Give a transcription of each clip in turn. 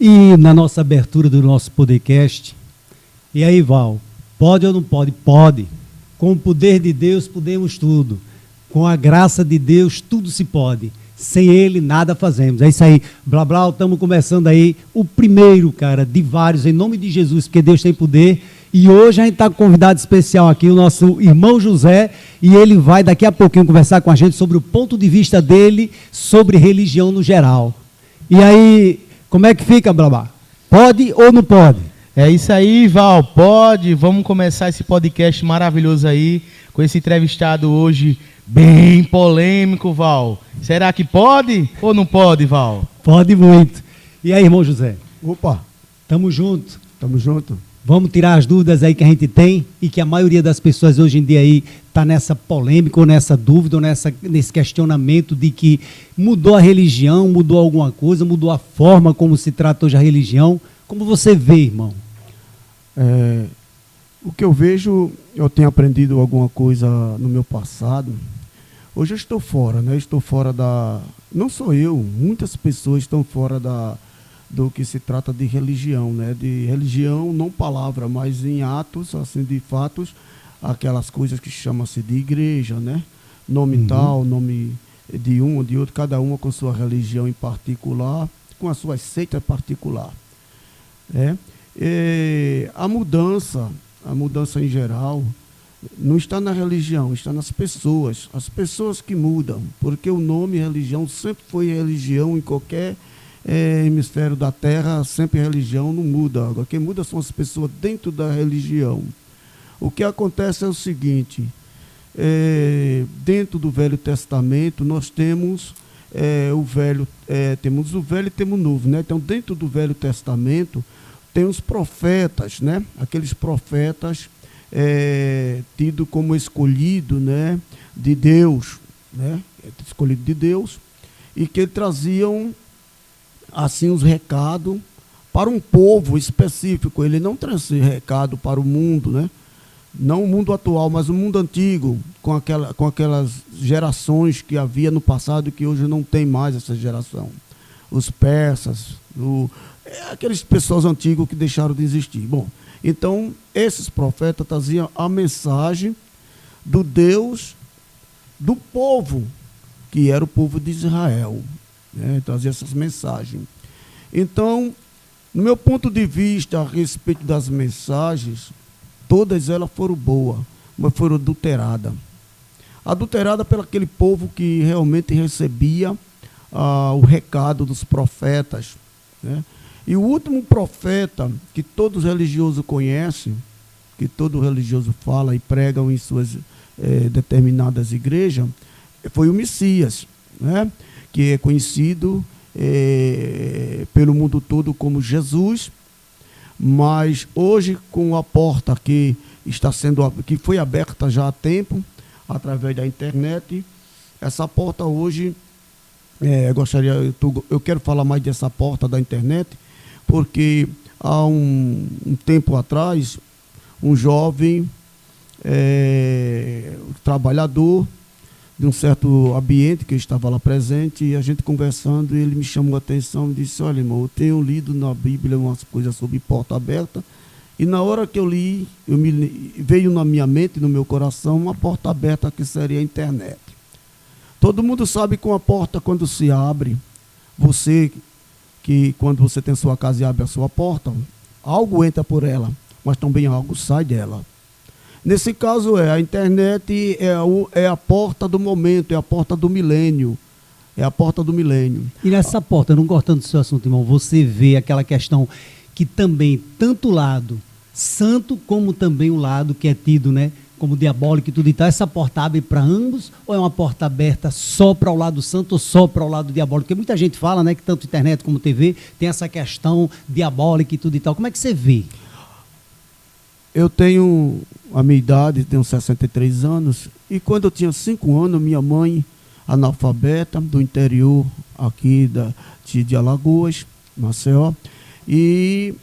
E na nossa abertura do nosso podcast, e aí, Val, pode ou não pode? Pode. Com o poder de Deus podemos tudo. Com a graça de Deus tudo se pode. Sem Ele nada fazemos. É isso aí. Blá, blá, estamos começando aí o primeiro, cara, de vários, em nome de Jesus, porque Deus tem poder. E hoje a gente está com um convidado especial aqui, o nosso irmão José, e ele vai daqui a pouquinho conversar com a gente sobre o ponto de vista dele sobre religião no geral. E aí, como é que fica, Blabá? Pode ou não pode? É isso aí, Val, pode. Vamos começar esse podcast maravilhoso aí, com esse entrevistado hoje bem polêmico, Val. Será que pode ou não pode, Val? Pode muito. E aí, irmão José? Opa, Tamo junto. tamo junto. Vamos tirar as dúvidas aí que a gente tem e que a maioria das pessoas hoje em dia aí está nessa polêmica ou nessa dúvida ou nesse questionamento de que mudou a religião, mudou alguma coisa, mudou a forma como se trata hoje a religião. Como você vê, irmão? O que eu vejo, eu tenho aprendido alguma coisa no meu passado. Hoje eu estou fora, né? Estou fora da... Não sou eu, muitas pessoas estão fora do que se trata de religião, né? De religião, não palavra, mas em atos, assim, de fatos, aquelas coisas que chamam-se de igreja, né? Nome tal, nome de um ou de outro, cada uma com sua religião em particular, com a sua seita particular, né? A mudança em geral, não está na religião, está nas pessoas. As pessoas que mudam, porque o nome religião sempre foi religião em qualquer hemisfério da Terra, sempre religião não muda. Agora, quem muda são as pessoas dentro da religião. O que acontece é o seguinte, dentro do Velho Testamento, nós temos temos o Velho e temos o Novo, né? Então, dentro do Velho Testamento, tem os profetas, né? Aqueles profetas tido como escolhido, né? De Deus, né? Escolhido de Deus, e que traziam assim os recados para um povo específico. Ele não trazia recado para o mundo, né? Não o mundo atual, mas o mundo antigo, com aquelas gerações que havia no passado e que hoje não tem mais essa geração. Os persas, aqueles pessoas antigos que deixaram de existir. Bom, então esses profetas traziam a mensagem do Deus do povo, que era o povo de Israel, né? Trazia essas mensagens. Então, no meu ponto de vista a respeito das mensagens, todas elas foram boas, mas foram adulteradas. Adulterada pelo aquele povo que realmente recebia o recado dos profetas, né? E o último profeta que todos religiosos conhecem, que todo religioso fala e pregam em suas determinadas igrejas, foi o Messias, né? Que é conhecido pelo mundo todo como Jesus, mas hoje com a porta que foi aberta já há tempo, através da internet, essa porta hoje, eu quero falar mais dessa porta da internet, porque há um tempo atrás, um jovem trabalhador de um certo ambiente que eu estava lá presente, e a gente conversando, ele me chamou a atenção e disse: olha, irmão, eu tenho lido na Bíblia umas coisas sobre porta aberta, e na hora que eu li, veio na minha mente, no meu coração, uma porta aberta que seria a internet. Todo mundo sabe que uma porta, quando se abre, quando você tem sua casa e abre a sua porta, algo entra por ela, mas também algo sai dela. Nesse caso, a internet é a porta do momento, é a porta do milênio. É a porta do milênio. E nessa porta, não cortando do seu assunto, irmão, você vê aquela questão que também, tanto o lado santo, como também o lado que é tido, né, como diabólico e tudo e tal, essa porta abre para ambos, ou é uma porta aberta só para o lado santo ou só para o lado diabólico? Porque muita gente fala, né, que tanto internet como TV tem essa questão diabólica e tudo e tal. Como é que você vê? Eu tenho a minha idade, tenho 63 anos, e quando eu tinha 5 anos, minha mãe, analfabeta, do interior aqui de Alagoas, Maceió, e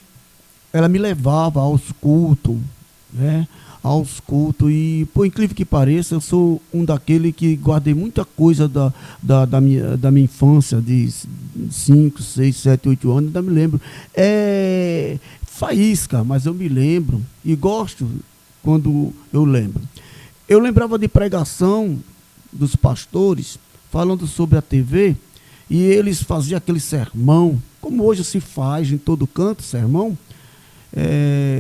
ela me levava aos cultos, né, aos cultos. E, por incrível que pareça, eu sou um daquele que guardei muita coisa da minha infância, de 5, 6, 7, 8 anos, ainda me lembro. É faísca, mas eu me lembro e gosto quando eu lembro. Eu lembrava de pregação dos pastores falando sobre a TV, e eles faziam aquele sermão, como hoje se faz em todo canto, sermão,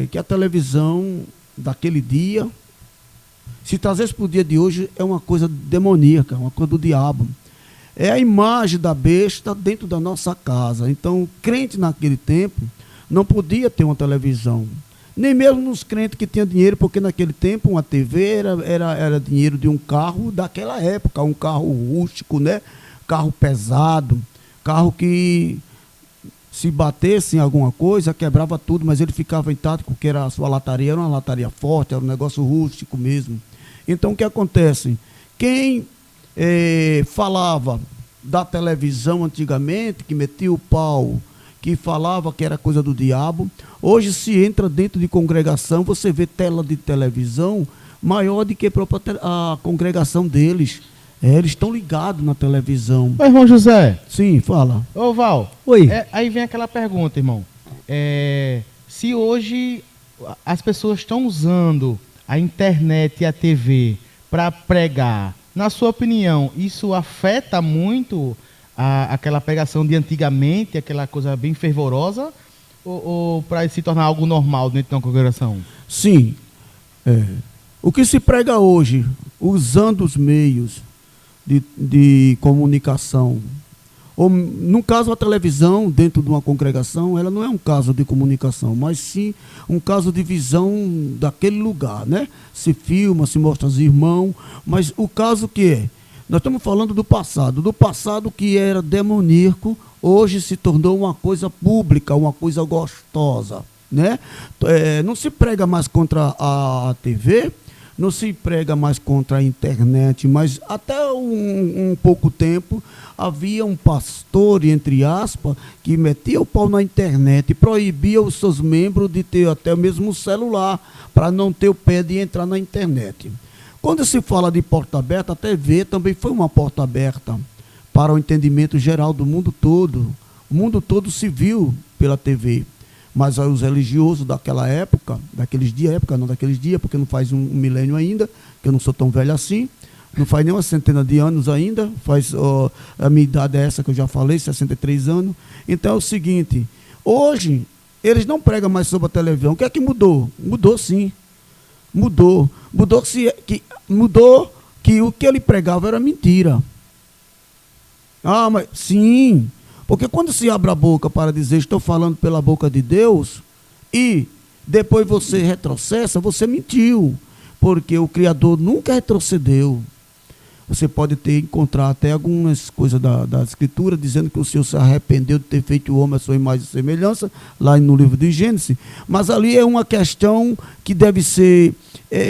que a televisão daquele dia, se trazesse para o dia de hoje, é uma coisa demoníaca, uma coisa do diabo. É a imagem da besta dentro da nossa casa. Então, o crente naquele tempo não podia ter uma televisão. Nem mesmo nos crentes que tinham dinheiro, porque naquele tempo uma TV era dinheiro de um carro daquela época, um carro rústico, né? Carro pesado, carro que se batesse em alguma coisa, quebrava tudo, mas ele ficava intacto, porque a sua lataria era uma lataria forte, era um negócio rústico mesmo. Então, o que acontece? Quem falava da televisão antigamente, que metia o pau, que falava que era coisa do diabo, hoje se entra dentro de congregação, você vê tela de televisão maior do que a congregação deles. Eles estão ligados na televisão. Ô, irmão José. Sim, fala. Ô, Val. Oi. Aí vem aquela pergunta, irmão. Se hoje as pessoas estão usando a internet e a TV para pregar, na sua opinião, isso afeta muito aquela pregação de antigamente, aquela coisa bem fervorosa, ou para se tornar algo normal dentro de uma congregação? Sim. O que se prega hoje, usando os meios de comunicação, ou no caso a televisão dentro de uma congregação, ela não é um caso de comunicação, mas sim um caso de visão daquele lugar, né? Se filma, se mostra os irmãos, mas o caso que é, nós estamos falando do passado que era demoníaco, hoje se tornou uma coisa pública, uma coisa gostosa, né? Não se prega mais contra a TV, não se prega mais contra a internet, mas até um pouco tempo havia um pastor, entre aspas, que metia o pau na internet e proibia os seus membros de ter até mesmo um celular, para não ter o pé de entrar na internet. Quando se fala de porta aberta, a TV também foi uma porta aberta para o entendimento geral do mundo todo. O mundo todo se viu pela TV. Mas os religiosos daquela época, daqueles dias, porque não faz um milênio ainda, que eu não sou tão velho assim, não faz nem uma centena de anos ainda, a minha idade é essa que eu já falei, 63 anos. Então é o seguinte, hoje eles não pregam mais sobre a televisão. O que é que mudou? Mudou sim. Mudou que o que ele pregava era mentira. Ah, mas sim. Porque quando se abre a boca para dizer, estou falando pela boca de Deus, e depois você retrocessa, você mentiu. Porque o Criador nunca retrocedeu. Você pode encontrar até algumas coisas da Escritura, dizendo que o Senhor se arrependeu de ter feito o homem à sua imagem e semelhança, lá no livro de Gênesis. Mas ali é uma questão que deve ser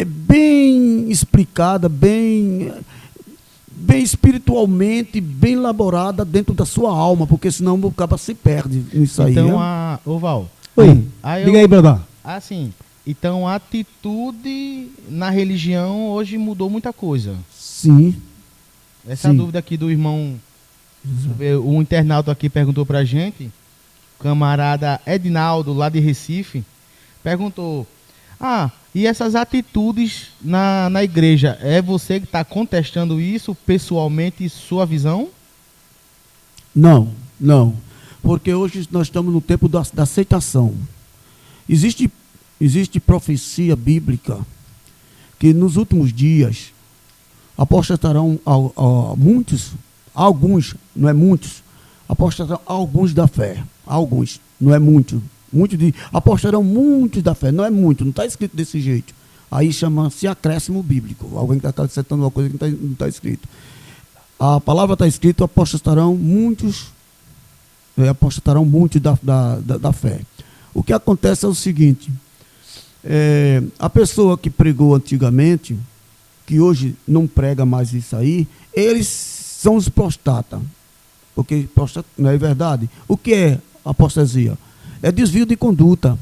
bem explicada, bem espiritualmente, bem elaborada dentro da sua alma, porque senão o cara se perde nisso aí. Então, ô Val. Oi, diga aí, Brandão. Sim. Então, a atitude na religião hoje mudou muita coisa. Sim. Essa dúvida aqui do irmão, o internauta aqui perguntou pra gente, o camarada Edinaldo, lá de Recife, perguntou, e essas atitudes na igreja, é você que está contestando isso pessoalmente, sua visão? Não. Porque hoje nós estamos no tempo da aceitação. Existe profecia bíblica que nos últimos dias apostatarão muitos, alguns, não é muitos, apostatarão alguns da fé. Alguns, não é muito. Apostarão muitos da fé, não é muito, não está escrito desse jeito. Aí chama-se acréscimo bíblico. Alguém está acrescentando uma coisa que não está escrito. A palavra está escrito, apostatarão muitos da fé. O que acontece é o seguinte, a pessoa que pregou antigamente, que hoje não prega mais isso aí, eles são os apostatas. Porque não é verdade? O que é apostasia? É desvio de conduta.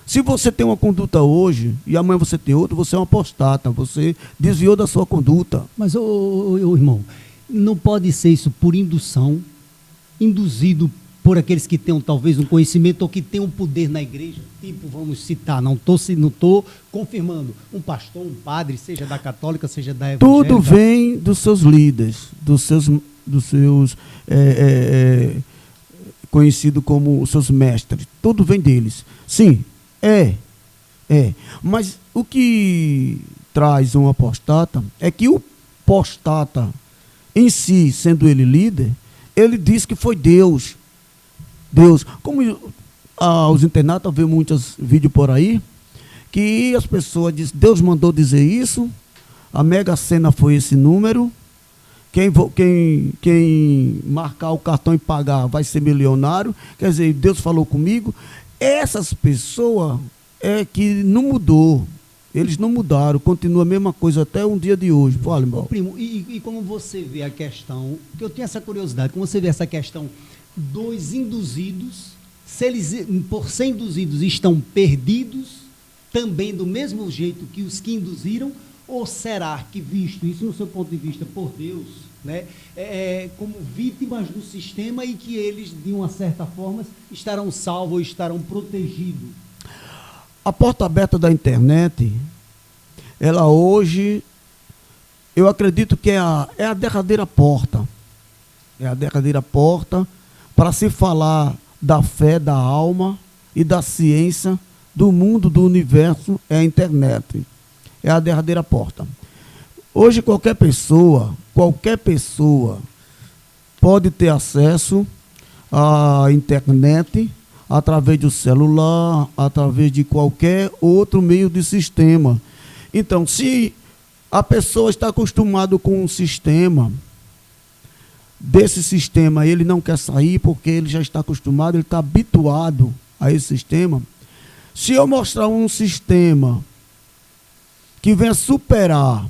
Se você tem uma conduta hoje e amanhã você tem outra, você é um apostata, você desviou da sua conduta. Mas, ô, irmão, não pode ser isso por indução, induzido por aqueles que tenham talvez um conhecimento ou que tenham poder na igreja, tipo, vamos citar, não estou confirmando, um pastor, um padre, seja da católica, seja da evangélica. Tudo vem dos seus líderes, dos seus conhecidos como os seus mestres, tudo vem deles. Sim, mas o que traz um apostata é que o apostata em si, sendo ele líder, ele diz que foi Deus. Como os internautas vê muitos vídeos por aí, que as pessoas dizem, Deus mandou dizer isso, a Mega Sena foi esse número, quem marcar o cartão e pagar vai ser milionário, quer dizer, Deus falou comigo. Essas pessoas é que não mudou, eles não mudaram, continua a mesma coisa até um dia de hoje. Fala, irmão. Primo, e como você vê a questão, que eu tenho essa curiosidade, como você vê essa questão dos induzidos, se eles, por ser induzidos, estão perdidos também do mesmo jeito que os que induziram, ou será que, visto isso no seu ponto de vista por Deus, né, como vítimas do sistema e que eles, de uma certa forma, estarão salvos ou estarão protegidos? A porta aberta da internet, ela hoje, eu acredito que é a derradeira porta. É a derradeira porta para se falar da fé, da alma e da ciência, do mundo, do universo, é a internet. É a derradeira porta. Hoje qualquer pessoa pode ter acesso à internet através do celular, através de qualquer outro meio de sistema. Então, se a pessoa está acostumada com um sistema, desse sistema ele não quer sair porque ele já está acostumado, ele está habituado a esse sistema. Se eu mostrar um sistema que venha superar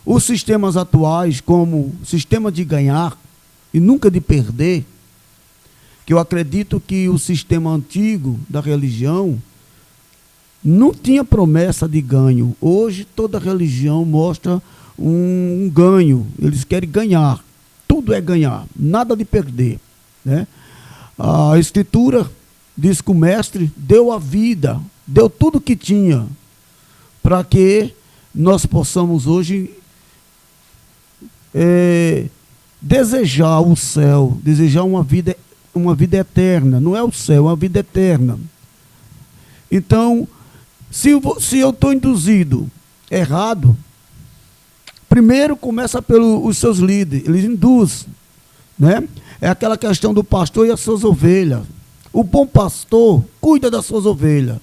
os sistemas atuais, como o sistema de ganhar e nunca de perder, que eu acredito que o sistema antigo da religião não tinha promessa de ganho. Hoje toda religião mostra um ganho, eles querem ganhar. Tudo é ganhar, nada de perder, né? A Escritura diz que o Mestre deu a vida, deu tudo que tinha, para que nós possamos hoje desejar o céu, desejar uma vida eterna. Não é o céu, é uma vida eterna. Então, se eu estou induzido errado, primeiro começa pelos seus líderes, eles induzem, né? É aquela questão do pastor e as suas ovelhas. O bom pastor cuida das suas ovelhas.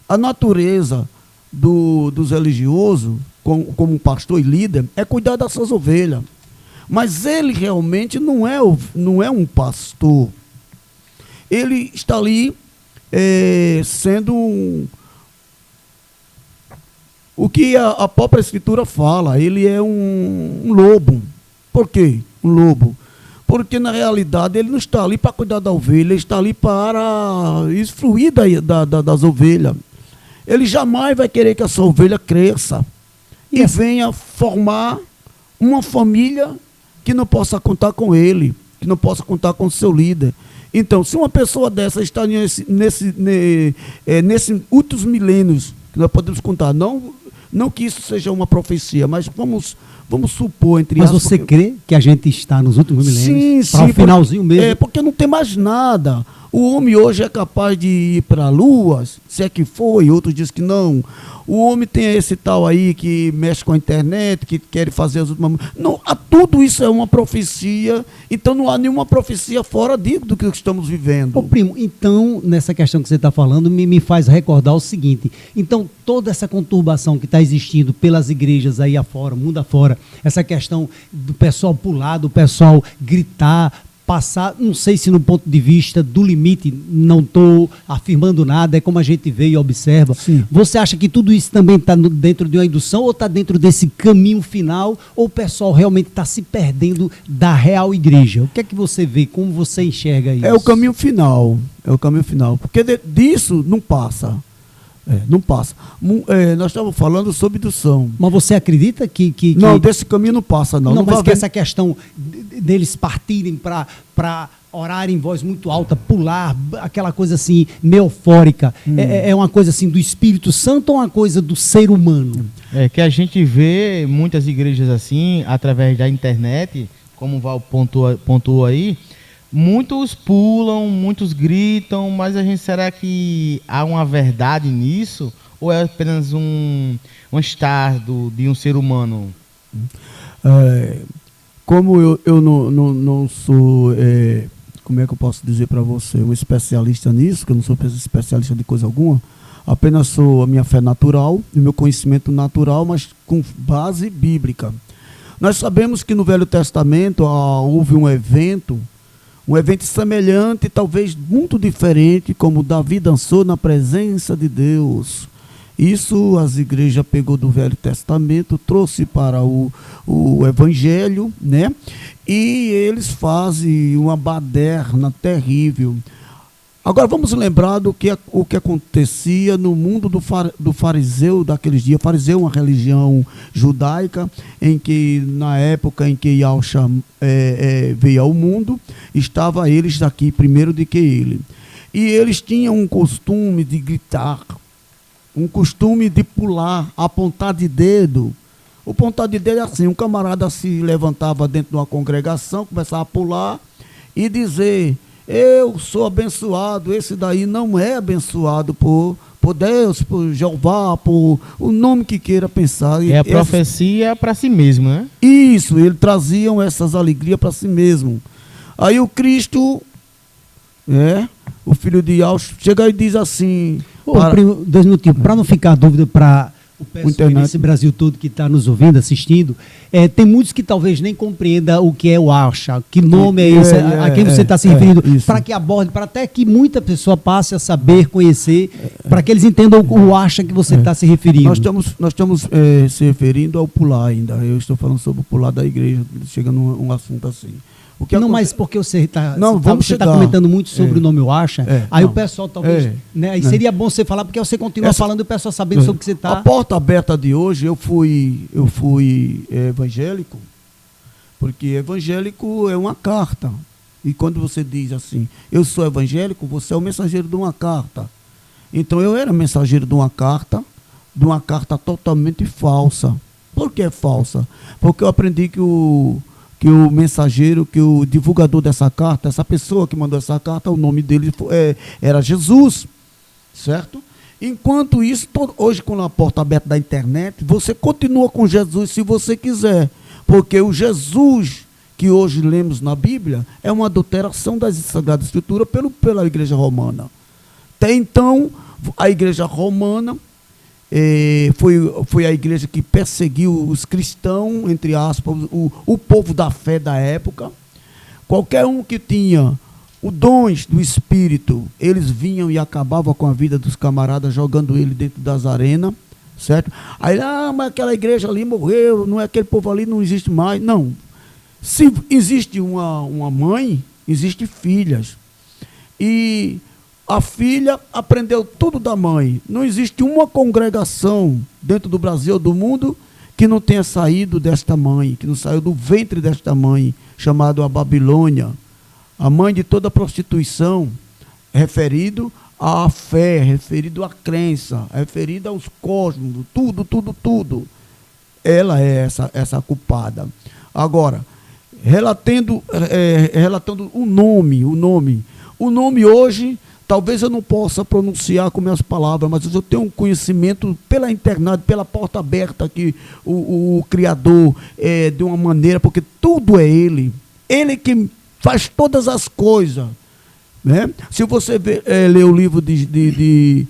A natureza dos religiosos, como um pastor e líder, é cuidar das suas ovelhas. Mas ele realmente não é um pastor. Ele está ali sendo o que a própria Escritura fala, ele é um lobo. Por quê? Um lobo. Porque, na realidade, ele não está ali para cuidar da ovelha, ele está ali para usufruir das ovelhas. Ele jamais vai querer que a sua ovelha cresça e venha formar uma família que não possa contar com ele, que não possa contar com o seu líder. Então, se uma pessoa dessa está nesses últimos milênios, que nós podemos contar, não que isso seja uma profecia, mas vamos supor, entre aspas. Mas você crê que a gente está nos últimos milênios? Sim, o finalzinho mesmo? Porque não tem mais nada. O homem hoje é capaz de ir para a lua, se é que foi, outros dizem que não. O homem tem esse tal aí que mexe com a internet, que quer fazer as últimas... Não, tudo isso é uma profecia, então não há nenhuma profecia fora do que estamos vivendo. Ô primo, então, nessa questão que você está falando, me faz recordar o seguinte, então toda essa conturbação que está existindo pelas igrejas aí afora, mundo afora, essa questão do pessoal pular, do pessoal gritar, passar, não sei se no ponto de vista do limite, não estou afirmando nada, é como a gente vê e observa. Sim. Você acha que tudo isso também está dentro de uma indução ou está dentro desse caminho final, ou o pessoal realmente está se perdendo da real igreja? O que é que você vê, como você enxerga isso? É o caminho final, porque disso não passa. Não passa. Nós estamos falando sobre indução. Mas você acredita que Não, desse caminho não passa, não. Não, vai mas que haver- essa questão deles partirem para orar em voz muito alta, pular, aquela coisa assim, meio eufórica, é uma coisa assim do Espírito Santo ou uma coisa do ser humano? É que a gente vê muitas igrejas assim, através da internet, como o Val pontuou aí, muitos pulam, muitos gritam, mas será que há uma verdade nisso? Ou é apenas um estado de um ser humano? Como eu não sou, como é que eu posso dizer para você, um especialista nisso, que eu não sou especialista de coisa alguma, apenas sou a minha fé natural, o meu conhecimento natural, mas com base bíblica. Nós sabemos que no Velho Testamento houve um evento semelhante, talvez muito diferente, como Davi dançou na presença de Deus. Isso as igrejas pegou do Velho Testamento, trouxe para o Evangelho, né? E eles fazem uma baderna terrível. Agora vamos lembrar o que acontecia no mundo do fariseu daqueles dias. O fariseu é uma religião judaica, em que na época em que Yahshua veio ao mundo, estava eles aqui primeiro do que ele. E eles tinham um costume de gritar, um costume de pular, apontar de dedo. O pontar de dedo é assim, um camarada se levantava dentro de uma congregação, começava a pular e dizer: eu sou abençoado. Esse daí não é abençoado por Deus, por Jeová, por o nome que queira pensar. É a profecia para si mesmo, né? Isso, eles traziam essas alegrias para si mesmo. Aí o Cristo, o filho de Yahshua, chega e diz assim... Primo, 2 minutinhos, para não ficar dúvida para o pessoal desse Brasil todo que está nos ouvindo, assistindo, tem muitos que talvez nem compreendam o que é o Yahshua, que nome é esse, a quem você está se referindo, para que aborde, para até que muita pessoa passe a saber, conhecer, para que eles entendam o Yahshua que você está se referindo. Nós estamos se referindo ao pular ainda. Eu estou falando sobre o pular da igreja, chega num assunto assim. Mas porque você está chegar. comentando muito sobre o nome Yahshua, aí o pessoal talvez... Aí seria bom você falar, porque você continua falando e o pessoal sabendo sobre o que você está... A porta aberta de hoje, eu fui evangélico, porque evangélico é uma carta. E quando você diz assim, eu sou evangélico, você é o mensageiro de uma carta. Então eu era mensageiro de uma carta totalmente falsa. Por que falsa? Porque eu aprendi que o mensageiro, que o divulgador dessa carta, essa pessoa que mandou essa carta, o nome dele era Jesus, certo? Enquanto isso, hoje com a porta aberta da internet, você continua com Jesus se você quiser, porque o Jesus que hoje lemos na Bíblia é uma adulteração das Sagradas Escrituras pela Igreja Romana. Até então, a Igreja Romana foi a igreja que perseguiu os cristãos, entre aspas, o povo da fé da época. Qualquer um que tinha os dons do Espírito, eles vinham e acabavam com a vida dos camaradas, jogando ele dentro das arenas, certo? Aí, mas aquela igreja ali morreu, não é aquele povo ali, não existe mais. Não. Se existe uma mãe, existem filhas. E a filha aprendeu tudo da mãe. Não existe uma congregação dentro do Brasil ou do mundo que não tenha saído desta mãe, que não saiu do ventre desta mãe, chamada a Babilônia, a mãe de toda prostituição, referido à fé, referido à crença, referido aos cosmos, tudo. Ela é essa culpada. Agora, relatando o nome hoje, talvez eu não possa pronunciar com minhas palavras, mas eu tenho um conhecimento pela internet, pela porta aberta que o Criador de uma maneira, porque tudo é Ele. Ele que faz todas as coisas. Né? Se você ler o livro de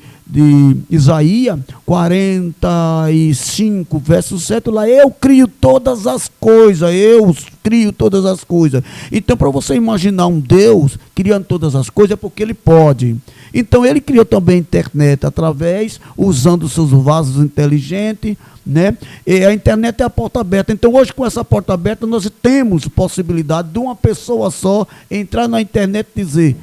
Isaías 45, verso 7, lá, eu crio todas as coisas. Então, para você imaginar um Deus criando todas as coisas, é porque Ele pode. Então, Ele criou também a internet usando seus vasos inteligentes, né? E a internet é a porta aberta. Então, hoje, com essa porta aberta, nós temos possibilidade de uma pessoa só entrar na internet e dizer: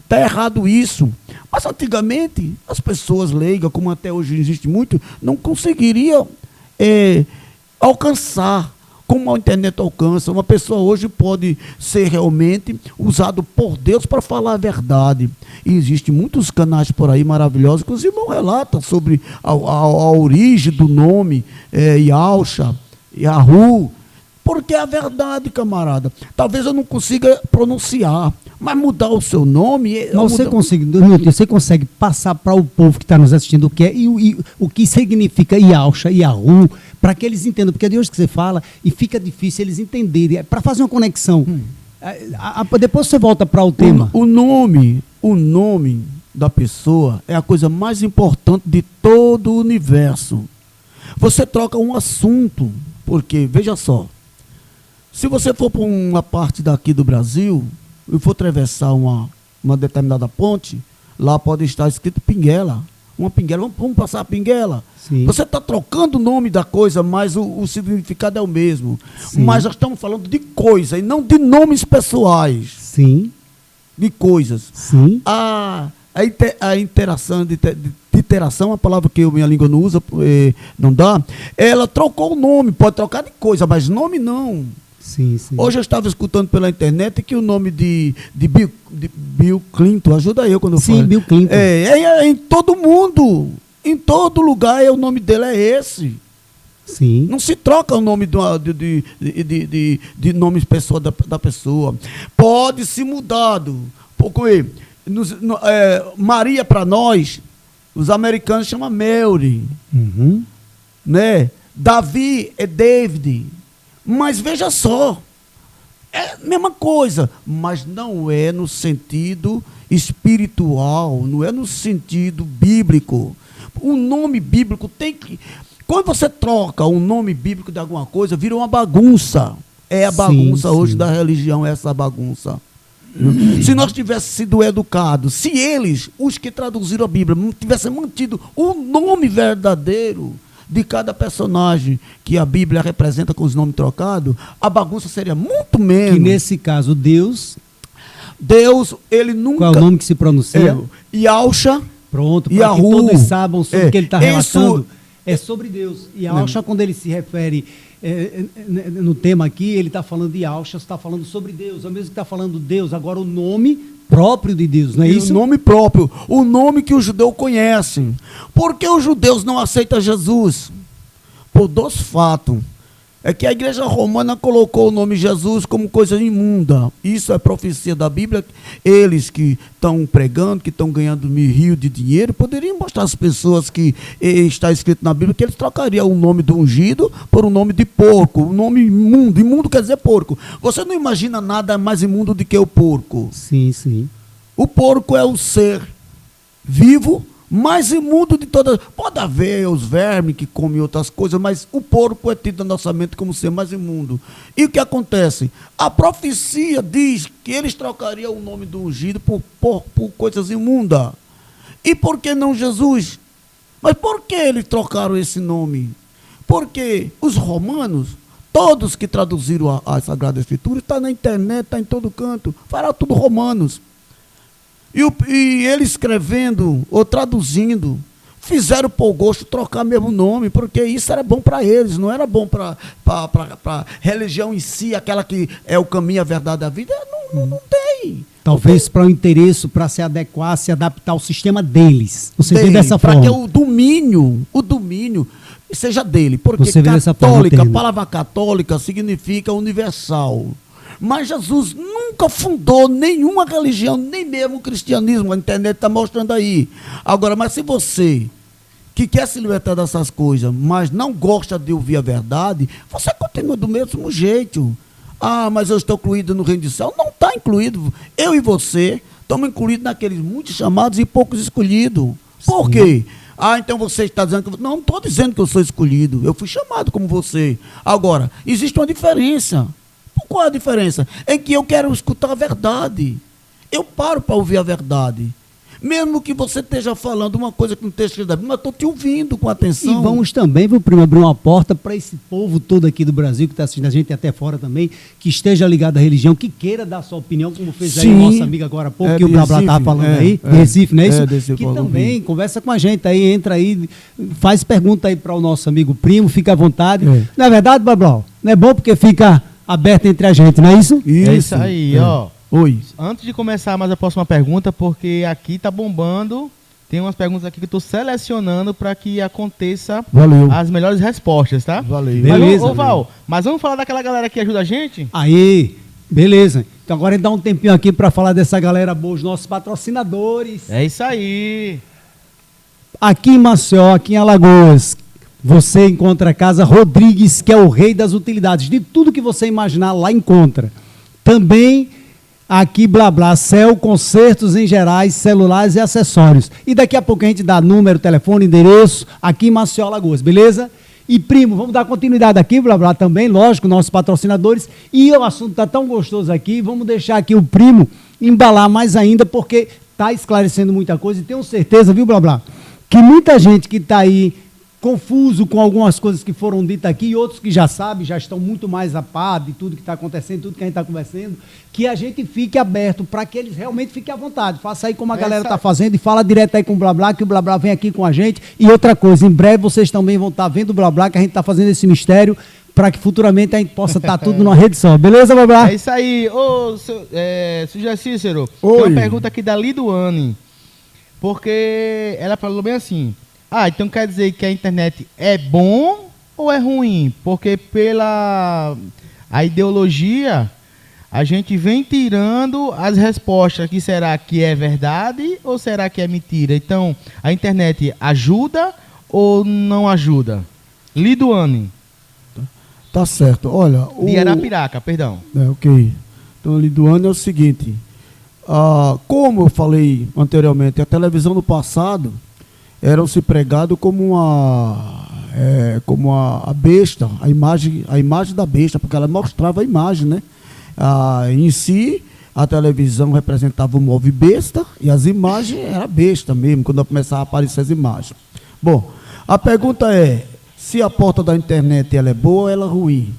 Está errado isso. Mas antigamente, as pessoas leigas, como até hoje existe muito, não conseguiriam alcançar como a internet alcança. Uma pessoa hoje pode ser realmente usado por Deus para falar a verdade. E existem muitos canais por aí maravilhosos que os irmãos relatam sobre a origem do nome Yahusha, Yahu, porque é a verdade, camarada. Talvez eu não consiga pronunciar, mas mudar o seu nome... Você consegue passar para o povo que está nos assistindo o que é e o que significa Yahusha, Yahu, para que eles entendam, porque é de hoje que você fala e fica difícil eles entenderem, para fazer uma conexão. Depois você volta para o tema. O nome da pessoa é a coisa mais importante de todo o universo. Você troca um assunto, porque, veja só, se você for para uma parte daqui do Brasil e for atravessar uma determinada ponte, lá pode estar escrito Pinguela. Uma Pinguela, vamos passar a Pinguela. Sim. Você está trocando o nome da coisa, mas o significado é o mesmo. Sim. Mas nós estamos falando de coisa e não de nomes pessoais. Sim. De coisas. Sim. A interação, de interação, uma palavra que minha língua não usa, não dá, ela trocou o nome, pode trocar de coisa, mas nome não. Sim, sim. Hoje eu estava escutando pela internet que o nome de Bill Clinton, ajuda eu quando eu falo. Sim, Bill Clinton. É em todo mundo, em todo lugar o nome dele é esse. Sim. Não se troca o nome de nomes da pessoa. Pode ser mudado. Porque Maria para nós, os americanos chamam Mary. Uhum. Né? Davi é David. Mas veja só, é a mesma coisa, mas não é no sentido espiritual, não é no sentido bíblico. O nome bíblico tem que... Quando você troca um nome bíblico de alguma coisa, vira uma bagunça. É a bagunça hoje da religião, essa bagunça. Se nós tivéssemos sido educados, se eles, os que traduziram a Bíblia, tivessem mantido o nome verdadeiro de cada personagem que a Bíblia representa com os nomes trocados, a bagunça seria muito menos. Que nesse caso, Deus, ele nunca... Qual é o nome que se pronuncia? Yahusha. Pronto, para que todos saibam sobre o que ele está relatando. É sobre Deus. E Yahusha, quando ele se refere no tema aqui, ele está falando de Yahusha, está falando sobre Deus. É mesmo que está falando de Deus, agora o nome próprio de Deus, não é isso? O nome próprio, o nome que os judeus conhecem. Por que os judeus não aceitam Jesus? Por dois fatos. É que a igreja romana colocou o nome Jesus como coisa imunda. Isso é profecia da Bíblia. Eles que estão pregando, que estão ganhando rios de dinheiro, poderiam mostrar às pessoas que está escrito na Bíblia que eles trocariam o nome do ungido por um nome de porco. O nome imundo. Imundo quer dizer porco. Você não imagina nada mais imundo do que o porco. Sim, sim. O porco é o ser vivo mais imundo de todas. Pode haver os vermes que comem outras coisas, mas o porco é tido na nossa mente como ser mais imundo. E o que acontece? A profecia diz que eles trocariam o nome do ungido por coisas imundas. E por que não Jesus? Mas por que eles trocaram esse nome? Porque os romanos, todos que traduziram a Sagrada Escritura, está na internet, está em todo canto, fará tudo romanos. E ele escrevendo ou traduzindo, fizeram por gosto trocar mesmo nome, porque isso era bom para eles, não era bom para a religião em si, aquela que é o caminho, a verdade da vida, não tem. Talvez para o interesse, para se adequar, se adaptar ao sistema deles. Você vê dessa forma. Para que o domínio seja dele. Porque você vê dessa forma, a palavra católica significa universal. Mas Jesus nunca fundou nenhuma religião, nem mesmo o cristianismo. A internet está mostrando aí. Agora, mas se você que quer se libertar dessas coisas, mas não gosta de ouvir a verdade, você continua do mesmo jeito. Ah, mas eu estou incluído no reino do céu. Não está incluído. Eu e você estamos incluídos naqueles muitos chamados e poucos escolhidos. Por quê? Ah, então você está dizendo que... Não estou dizendo que eu sou escolhido. Eu fui chamado como você. Agora, existe uma diferença. Qual é a diferença? É que eu quero escutar a verdade. Eu paro para ouvir a verdade. Mesmo que você esteja falando uma coisa que não esteja escrito da Bíblia, mas estou te ouvindo com atenção. E vamos também, viu, primo, abrir uma porta para esse povo todo aqui do Brasil que está assistindo a gente e até fora também, que esteja ligado à religião, que queira dar sua opinião, como fez aí o nosso amigo agora há pouco, que o Blá Blá estava falando aí, de Recife, não é isso? Que também conversa com a gente aí, entra aí, faz pergunta aí para o nosso amigo primo, fica à vontade. Não é verdade, Blá Blá? Não é bom porque fica aberto entre a gente, não é isso? É isso aí, ó. Oi. Antes de começar mais a próxima pergunta, porque aqui tá bombando, tem umas perguntas aqui que eu tô selecionando para que aconteça as melhores respostas, tá? Valeu. Beleza. Ô, Val, mas vamos falar daquela galera que ajuda a gente? Aí, beleza. Então agora a gente dá um tempinho aqui para falar dessa galera boa, os nossos patrocinadores. É isso aí. Aqui em Maceió, aqui em Alagoas, você encontra a Casa Rodrigues, que é o rei das utilidades. De tudo que você imaginar, lá encontra. Também aqui, Blá Blá, Cell, consertos em gerais, celulares e acessórios. E daqui a pouco a gente dá número, telefone, endereço, aqui em Maceió, Alagoas, beleza? E, primo, vamos dar continuidade aqui, Blá Blá, também, lógico, nossos patrocinadores. E o assunto está tão gostoso aqui, vamos deixar aqui o primo embalar mais ainda, porque está esclarecendo muita coisa. E tenho certeza, viu, Blá Blá, que muita gente que está aí confuso com algumas coisas que foram ditas aqui e outros que já sabem, já estão muito mais a par de tudo que está acontecendo, tudo que a gente está conversando, que a gente fique aberto para que eles realmente fiquem à vontade. Faça aí como a galera está fazendo e fala direto aí com o Blá Blá, que o Blá Blá vem aqui com a gente. E outra coisa, em breve vocês também vão estar vendo o Blá Blá, que a gente está fazendo esse mistério para que futuramente a gente possa estar tudo numa rede só. Beleza, Blá Blá? É isso aí. Ô, Sr. Cícero, Oi. tem uma pergunta aqui da Liduane, porque ela falou bem assim: então quer dizer que a internet é bom ou é ruim? Porque pela a ideologia, a gente vem tirando as respostas, que será que é verdade ou será que é mentira? Então, a internet ajuda ou não ajuda? Liduane. Tá certo. Olha, De Arapiraca, perdão. Ok. Então, Liduane, é o seguinte. Como eu falei anteriormente, a televisão no passado eram-se pregado como a besta, a imagem da besta, porque ela mostrava a imagem, né? Em si, a televisão representava o móvel besta e as imagens eram besta mesmo, quando começava a aparecer as imagens. Bom, a pergunta é, se a porta da internet ela é boa ou ela é ruim?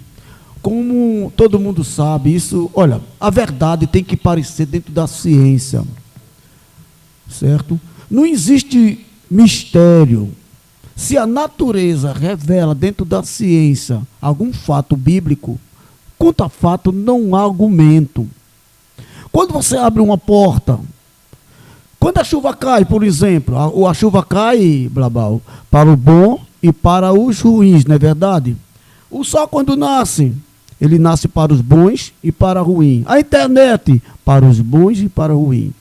Como todo mundo sabe, isso, olha, a verdade tem que parecer dentro da ciência, certo? Não existe mistério. Se a natureza revela dentro da ciência algum fato bíblico, quanto a fato não há argumento. Quando você abre uma porta, quando a chuva cai, por exemplo, a chuva cai, Blabal, para o bom e para os ruins, não é verdade? O sol quando nasce, ele nasce para os bons e para os ruins. A internet, para os bons e para os ruins.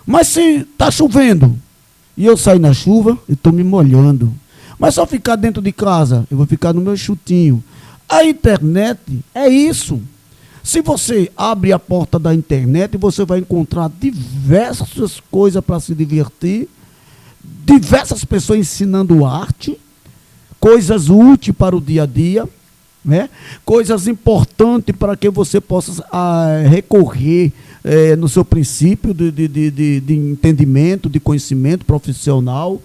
Mas se está chovendo, e eu saio na chuva, eu estou me molhando. Mas se eu ficar dentro de casa, eu vou ficar no meu chutinho. A internet é isso. Se você abre a porta da internet, você vai encontrar diversas coisas para se divertir, diversas pessoas ensinando arte, coisas úteis para o dia a dia, né? Coisas importantes para que você possa recorrer no seu princípio de entendimento, de conhecimento profissional.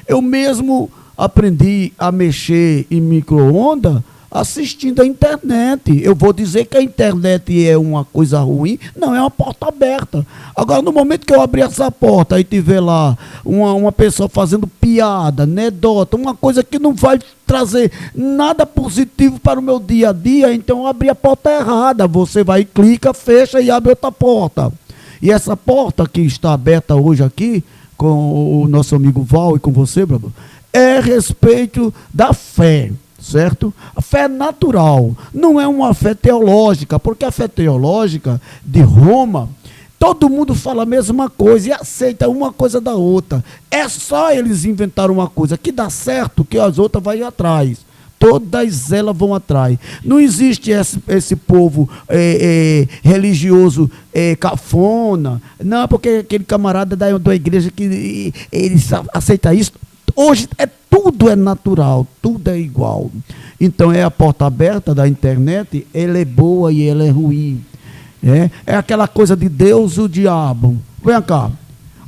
Eu mesmo aprendi a mexer em micro-ondas assistindo a internet. Eu vou dizer que a internet é uma coisa ruim? Não, é uma porta aberta. Agora, no momento que eu abrir essa porta e tiver lá uma pessoa fazendo piada, anedota, uma coisa que não vai trazer nada positivo para o meu dia a dia, então eu abri a porta errada. Você vai, clica, fecha e abre outra porta. E essa porta que está aberta hoje aqui, com o nosso amigo Val e com você, Brabo, é a respeito da fé. Certo? A fé natural, não é uma fé teológica, porque a fé teológica de Roma, todo mundo fala a mesma coisa e aceita uma coisa da outra. É só eles inventaram uma coisa que dá certo, que as outras vão atrás. Todas elas vão atrás. Não existe esse povo religioso cafona. Não, porque aquele camarada da igreja que ele aceita isso. Hoje tudo é natural, tudo é igual. Então é a porta aberta da internet, ela é boa e ela é ruim. É aquela coisa de Deus e o diabo. Vem cá,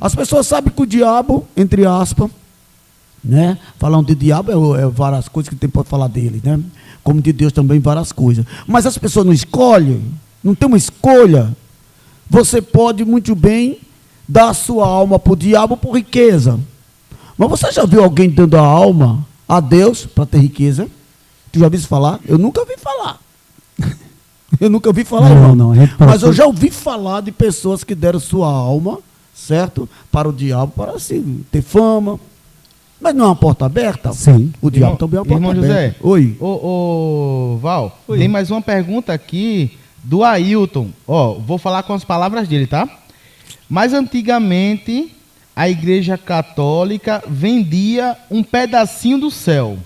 As pessoas sabem que o diabo, entre aspas, né? Falando de diabo é várias coisas que tem pode falar dele, né? Como de Deus também várias coisas. Mas as pessoas não escolhem, não tem uma escolha. Você pode muito bem dar a sua alma para o diabo por riqueza. Mas você já viu alguém dando a alma a Deus para ter riqueza? Tu já ouviu falar? Eu nunca ouvi falar. Eu nunca ouvi falar, não. Mas eu já ouvi falar de pessoas que deram sua alma, certo? Para o diabo, para assim, ter fama. Mas não é uma porta aberta? Sim. O diabo também é uma porta irmão aberta. José, Oi. Ô, Val, Oi. tem mais uma pergunta aqui do Ailton. Ó, vou falar com as palavras dele, tá? Mas antigamente a Igreja Católica vendia um pedacinho do céu.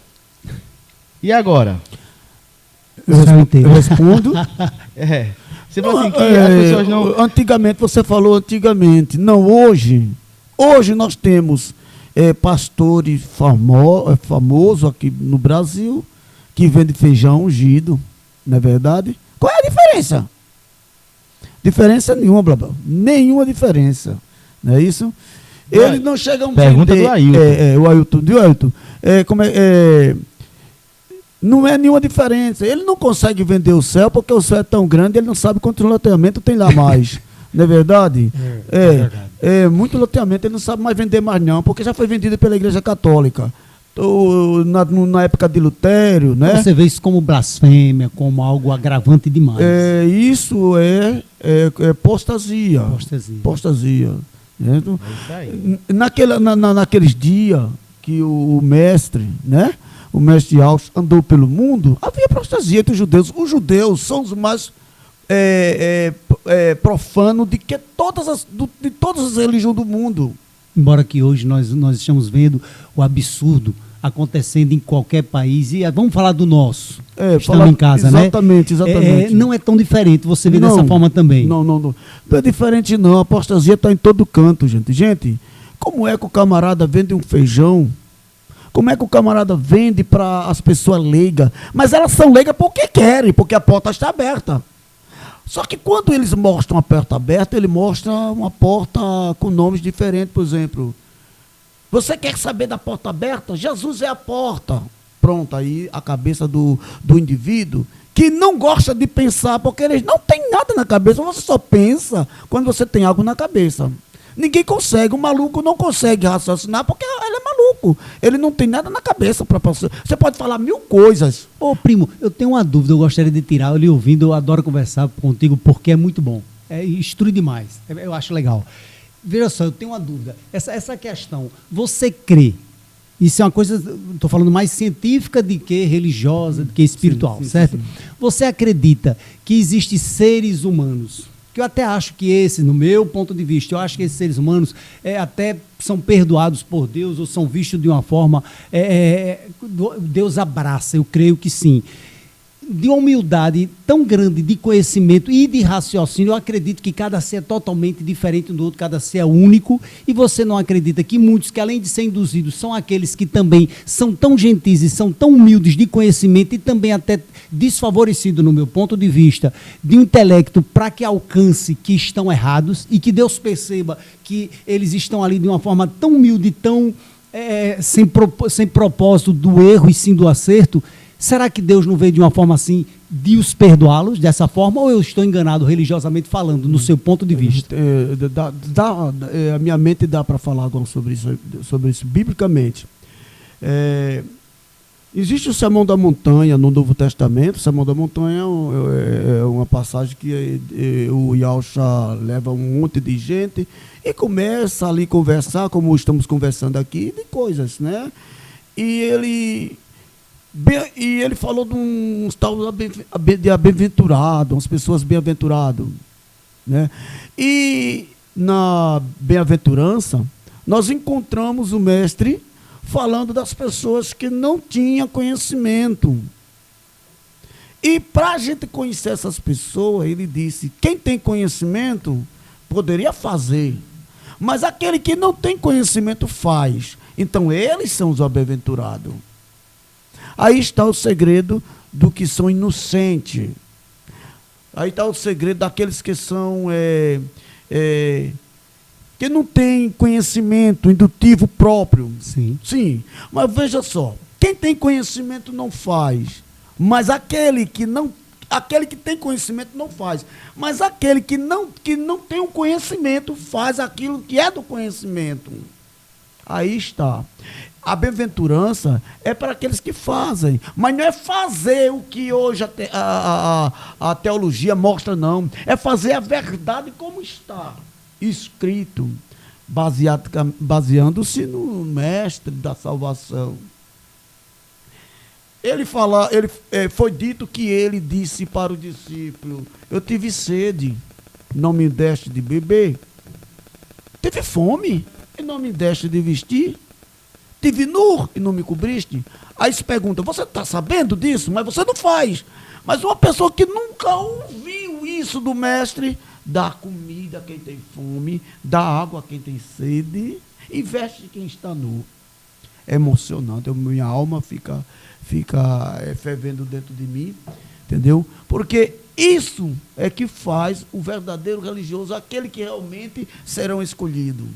E agora? Eu respondo. Você falou assim que as pessoas não... Antigamente, você falou antigamente. Não, hoje. Hoje nós temos pastores famosos aqui no Brasil que vendem feijão ungido. Não é verdade? Qual é a diferença? Diferença nenhuma, blá, blá. Nenhuma diferença. Não é isso? Eles não chegam a pergunta vender... do Ailton. O Ailton. Do Ailton. Não é nenhuma diferença. Ele não consegue vender o céu porque o céu é tão grande, ele não sabe quanto loteamento tem lá mais. Não é verdade? Muito loteamento, ele não sabe mais vender mais não, porque já foi vendido pela Igreja Católica. Na época de Lutério, né? Você vê isso como blasfêmia, como algo agravante demais. Isso é apostasia. Apostasia. É isso aí. Naqueles dias que o mestre, né? O mestre Alves andou pelo mundo, havia apostasia entre os judeus. Os judeus são os mais profanos de todas as religiões do mundo. Embora que hoje nós estamos vendo o absurdo acontecendo em qualquer país. E vamos falar do nosso. Estamos em casa, exatamente, né? Exatamente. Não é tão diferente, você vê dessa forma também. Não. Não é diferente não, a apostasia está em todo canto, gente. Gente, como é que o camarada vende um feijão? Como é que o camarada vende para as pessoas leigas? Mas elas são leigas porque querem, porque a porta está aberta. Só que quando eles mostram a porta aberta, ele mostra uma porta com nomes diferentes, por exemplo. Você quer saber da porta aberta? Jesus é a porta. Pronto, aí a cabeça do indivíduo que não gosta de pensar, porque eles não têm nada na cabeça. Você só pensa quando você tem algo na cabeça. Ninguém consegue, o maluco não consegue raciocinar porque ele é maluco. Ele não tem nada na cabeça para passar. Você pode falar 1000 coisas. Ô, primo, eu tenho uma dúvida, eu gostaria de tirar, eu lhe ouvindo, eu adoro conversar contigo porque é muito bom. Instrui demais, eu acho legal. Veja só, eu tenho uma dúvida. Essa questão, você crê? Isso é uma coisa, estou falando mais científica do que religiosa, do que espiritual, sim, certo? Sim. Você acredita que existem seres humanos, que eu até acho que no meu ponto de vista, eu acho que esses seres humanos até são perdoados por Deus ou são vistos de uma forma, Deus abraça, eu creio que sim. De uma humildade tão grande de conhecimento e de raciocínio, eu acredito que cada ser é totalmente diferente do outro, cada ser é único, e você não acredita que muitos que além de ser induzidos, são aqueles que também são tão gentis e são tão humildes de conhecimento e também até desfavorecidos, no meu ponto de vista, de um intelecto para que alcance que estão errados e que Deus perceba que eles estão ali de uma forma tão humilde, tão sem propósito do erro e sim do acerto. Será que Deus não veio de uma forma assim de os perdoá-los dessa forma, ou eu estou enganado religiosamente falando, no seu ponto de vista? A minha mente dá para falar agora sobre isso biblicamente. Existe o Sermão da Montanha no Novo Testamento. O Sermão da Montanha é uma passagem que o Yahshua leva um monte de gente e começa ali a conversar, como estamos conversando aqui, de coisas, né? E ele falou de uns tal de bem-aventurado, umas pessoas bem-aventuradas, né? E na bem-aventurança, nós encontramos o mestre falando das pessoas que não tinham conhecimento. E para a gente conhecer essas pessoas, ele disse, quem tem conhecimento poderia fazer, mas aquele que não tem conhecimento faz. Então, eles são os bem-aventurados. Aí está o segredo do que são inocentes. Aí está o segredo daqueles que são que não tem conhecimento indutivo próprio. Sim. Sim, mas veja só, quem tem conhecimento não faz, mas aquele que tem conhecimento não faz, mas aquele que não tem o conhecimento faz aquilo que é do conhecimento. Aí está. A bem-aventurança é para aqueles que fazem, mas não é fazer o que hoje a teologia mostra, não. É fazer a verdade como está escrito, baseando-se no mestre da salvação. Foi dito que ele disse para o discípulo: eu tive sede, não me deste de beber. Tive fome e não me deste de vestir. Tive nu e não me cobriste. Aí se pergunta: você está sabendo disso? Mas você não faz. Mas uma pessoa que nunca ouviu isso do mestre, dá comida a quem tem fome, dá água a quem tem sede e veste quem está nu. É emocionante, minha alma fica fervendo dentro de mim, entendeu? Porque isso é que faz o verdadeiro religioso, aquele que realmente serão escolhidos.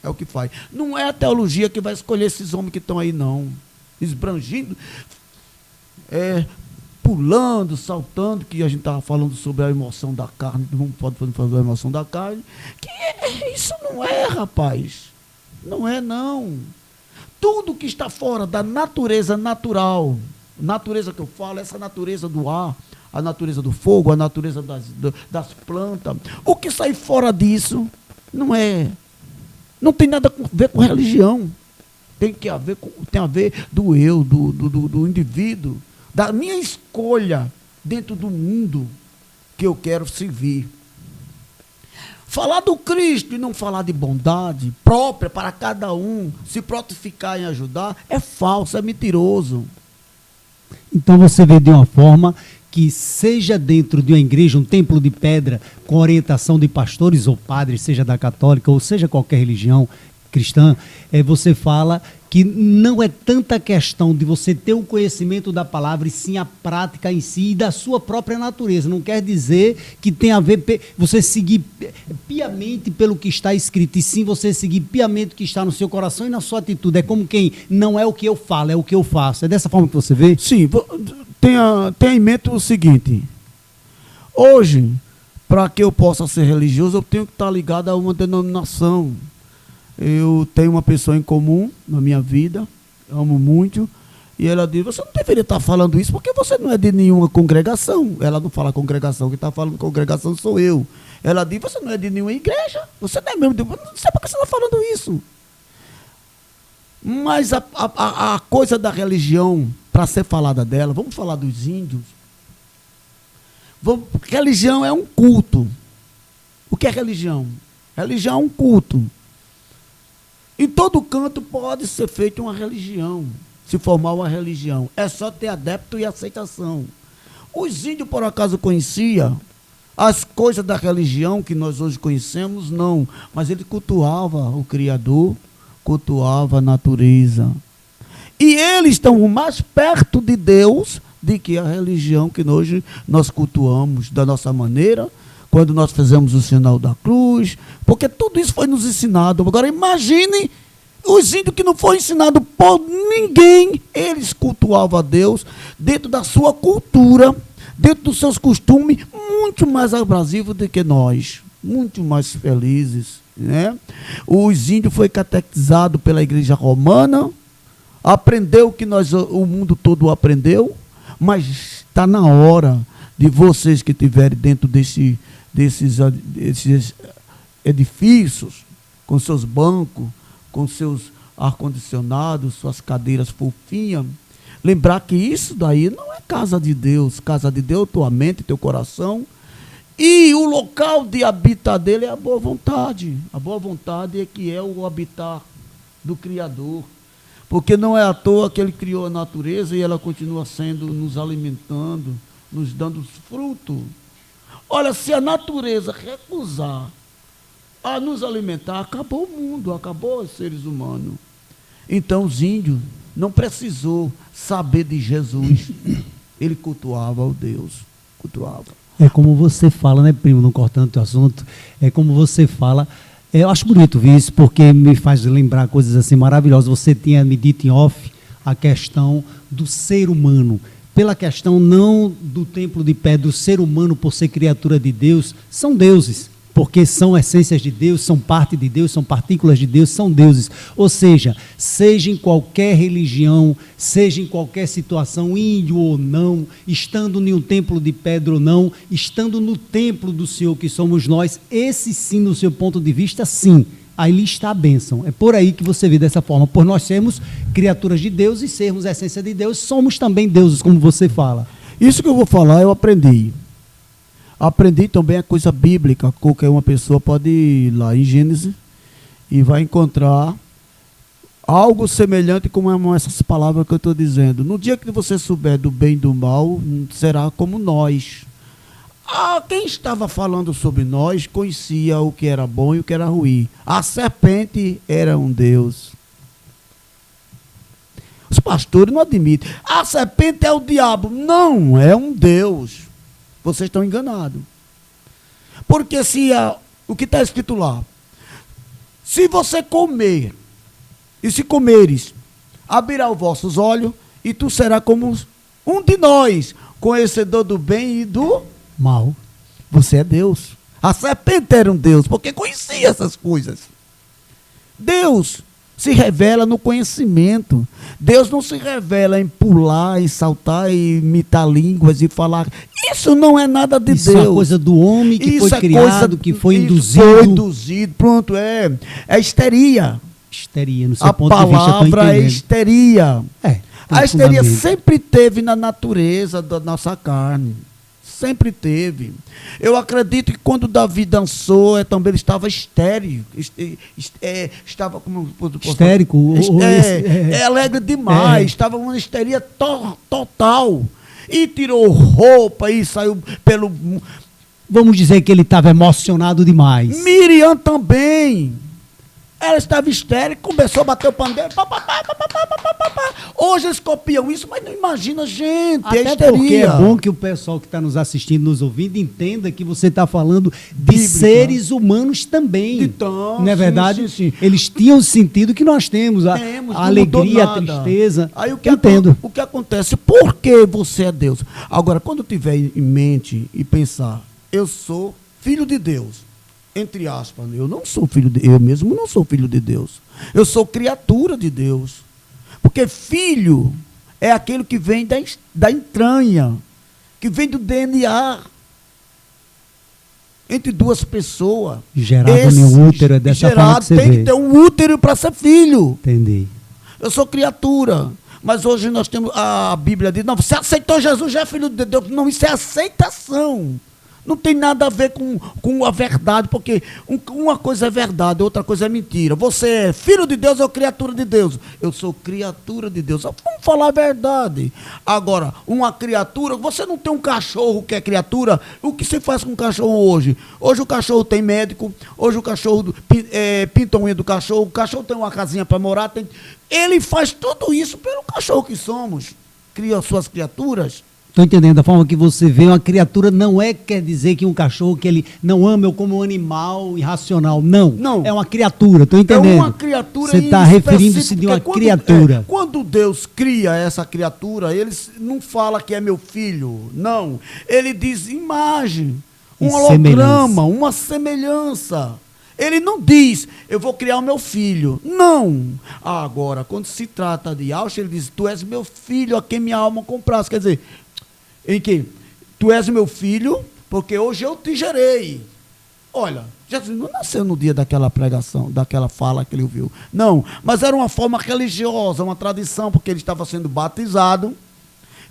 É o que faz. Não é a teologia que vai escolher esses homens que estão aí, não. Esbrangindo, pulando, saltando, que a gente estava falando sobre a emoção da carne, não pode fazer a emoção da carne. Isso não é, rapaz. Não é, não. Tudo que está fora da natureza natural, natureza que eu falo, essa natureza do ar, a natureza do fogo, a natureza das plantas, o que sai fora disso não tem nada a ver com religião. Tem a ver do eu, do indivíduo, da minha escolha dentro do mundo que eu quero servir. Falar do Cristo e não falar de bondade própria para cada um, se prontificar em ajudar, é falso, é mentiroso. Então você vê de uma forma que seja dentro de uma igreja, um templo de pedra, com orientação de pastores ou padres, seja da católica ou seja qualquer religião cristã, você fala que não é tanta questão de você ter o conhecimento da palavra, e sim a prática em si e da sua própria natureza. Não quer dizer que tem a ver você seguir piamente pelo que está escrito, e sim você seguir piamente o que está no seu coração e na sua atitude. É como quem não é o que eu falo, é o que eu faço. É dessa forma que você vê? Sim, tenha em mente o seguinte: hoje, para que eu possa ser religioso, eu tenho que estar ligado a uma denominação. Eu tenho uma pessoa em comum na minha vida, amo muito, e ela diz: você não deveria estar falando isso porque você não é de nenhuma congregação. Ela não fala congregação, quem está falando congregação sou eu. Ela diz: você não é de nenhuma igreja, você não é mesmo, não sei por que você está falando isso. Mas a coisa da religião, para ser falada dela, vamos falar dos índios. Religião é um culto. O que é religião? Religião é um culto. Em todo canto pode ser feita uma religião, se formar uma religião. É só ter adepto e aceitação. Os índios, por acaso, conheciam as coisas da religião que nós hoje conhecemos? Não. Mas ele cultuava o Criador, cultuava a natureza. E eles estão mais perto de Deus do que a religião que hoje nós cultuamos da nossa maneira, quando nós fizemos o sinal da cruz, porque tudo isso foi nos ensinado. Agora imagine os índios que não foram ensinados por ninguém, eles cultuavam a Deus dentro da sua cultura, dentro dos seus costumes, muito mais abrasivos do que nós, muito mais felizes, né? Os índios foi catequizado pela igreja romana, aprendeu o que o mundo todo aprendeu, mas está na hora de vocês que estiverem dentro desses edifícios, com seus bancos, com seus ar-condicionados, suas cadeiras fofinhas, lembrar que isso daí não é casa de Deus. Casa de Deus é tua mente, teu coração, e o local de habitar dele é a boa vontade. A boa vontade é que é o habitar do Criador, porque não é à toa que ele criou a natureza e ela continua sendo, nos alimentando, nos dando fruto. Olha, se a natureza recusar a nos alimentar, acabou o mundo, acabou os seres humanos. Então os índios não precisou saber de Jesus. Ele cultuava o Deus, cultuava. É como você fala, né, primo, não cortando o teu assunto, é como você fala, Eu acho bonito ver isso, porque me faz lembrar coisas assim maravilhosas. Você tinha me dito em off a questão do ser humano. Pela questão não do templo de pedra, do ser humano por ser criatura de Deus, são deuses. Porque são essências de Deus, são parte de Deus, são partículas de Deus, são deuses. Ou seja em qualquer religião, seja em qualquer situação, índio ou não, estando em um templo de pedra ou não, estando no templo do Senhor que somos nós, esse sim, no seu ponto de vista, sim, aí está a bênção. É por aí que você vê dessa forma. Por nós sermos criaturas de Deus e sermos a essência de Deus, somos também deuses, como você fala. Isso que eu vou falar, eu aprendi. Aprendi também a coisa bíblica. Qualquer uma pessoa pode ir lá em Gênesis e vai encontrar algo semelhante como essas palavras que eu estou dizendo. No dia que você souber do bem e do mal, será como nós. Quem estava falando sobre nós conhecia o que era bom e o que era ruim. A serpente era um Deus. Os pastores não admitem. A serpente é o diabo. Não, é um Deus. Vocês estão enganados. Porque o que está escrito lá, se você comer, e se comeres, abrirá os vossos olhos, e tu serás como um de nós, conhecedor do bem e do mal. Você é Deus. A serpente era um Deus, porque conhecia essas coisas. Deus se revela no conhecimento. Deus não se revela em pular, em saltar, em imitar línguas e falar. Isso não é nada de isso Deus. Isso é coisa do homem que isso foi criado, que foi induzido. Foi induzido, pronto, é histeria. Histeria, no seu ponto de vista, a palavra é histeria. A histeria sempre teve na natureza da nossa carne. Sempre teve. Eu acredito que quando Davi dançou, também ele estava estéril. Estava como... Histérico? Alegre demais. Estava uma histeria total. E tirou roupa e saiu pelo... Vamos dizer que ele estava emocionado demais. Miriam também. Ela estava histérica, começou a bater o pandeiro. Hoje eles copiam isso, mas não imagina, gente. Até porque é bom que o pessoal que está nos assistindo, nos ouvindo, entenda que você está falando de seres humanos também. Então, não é verdade? Sim. Eles tinham o sentido que nós temos, a alegria, a tristeza. Aí o que acontece? Por que você é Deus? Agora, quando tiver em mente e pensar, eu sou filho de Deus. Entre aspas, eu mesmo não sou filho de Deus. Eu sou criatura de Deus. Porque filho é aquele que vem da entranha, que vem do DNA. Entre duas pessoas. Gerado no útero, é dessa forma que você tem que ter um útero para ser filho. Entendi. Eu sou criatura. Mas hoje nós temos, a Bíblia diz, não, você aceitou Jesus, já é filho de Deus. Não, isso é aceitação. Não tem nada a ver com a verdade, porque uma coisa é verdade, outra coisa é mentira. Você é filho de Deus ou criatura de Deus? Eu sou criatura de Deus. Vamos falar a verdade. Agora, uma criatura, você não tem um cachorro que é criatura. O que se faz com o cachorro hoje? Hoje o cachorro tem médico, hoje o cachorro pinta a unha do cachorro, o cachorro tem uma casinha para morar. Ele faz tudo isso pelo cachorro que somos. Cria suas criaturas. Estou entendendo, da forma que você vê, uma criatura não quer dizer que um cachorro que ele não ama eu como um animal irracional. Não. É uma criatura, estou entendendo. É uma criatura. Você está referindo-se de uma criatura. Quando Deus cria essa criatura, ele não fala que é meu filho. Não. Ele diz imagem, um holograma, uma semelhança. Ele não diz, eu vou criar o meu filho. Não. Agora, quando se trata de Auschwitz, ele diz, tu és meu filho, a quem minha alma comprasse. Quer dizer, em que tu és meu filho, porque hoje eu te gerei. Olha, Jesus não nasceu no dia daquela pregação, daquela fala que ele ouviu. Não, mas era uma forma religiosa, uma tradição, porque ele estava sendo batizado.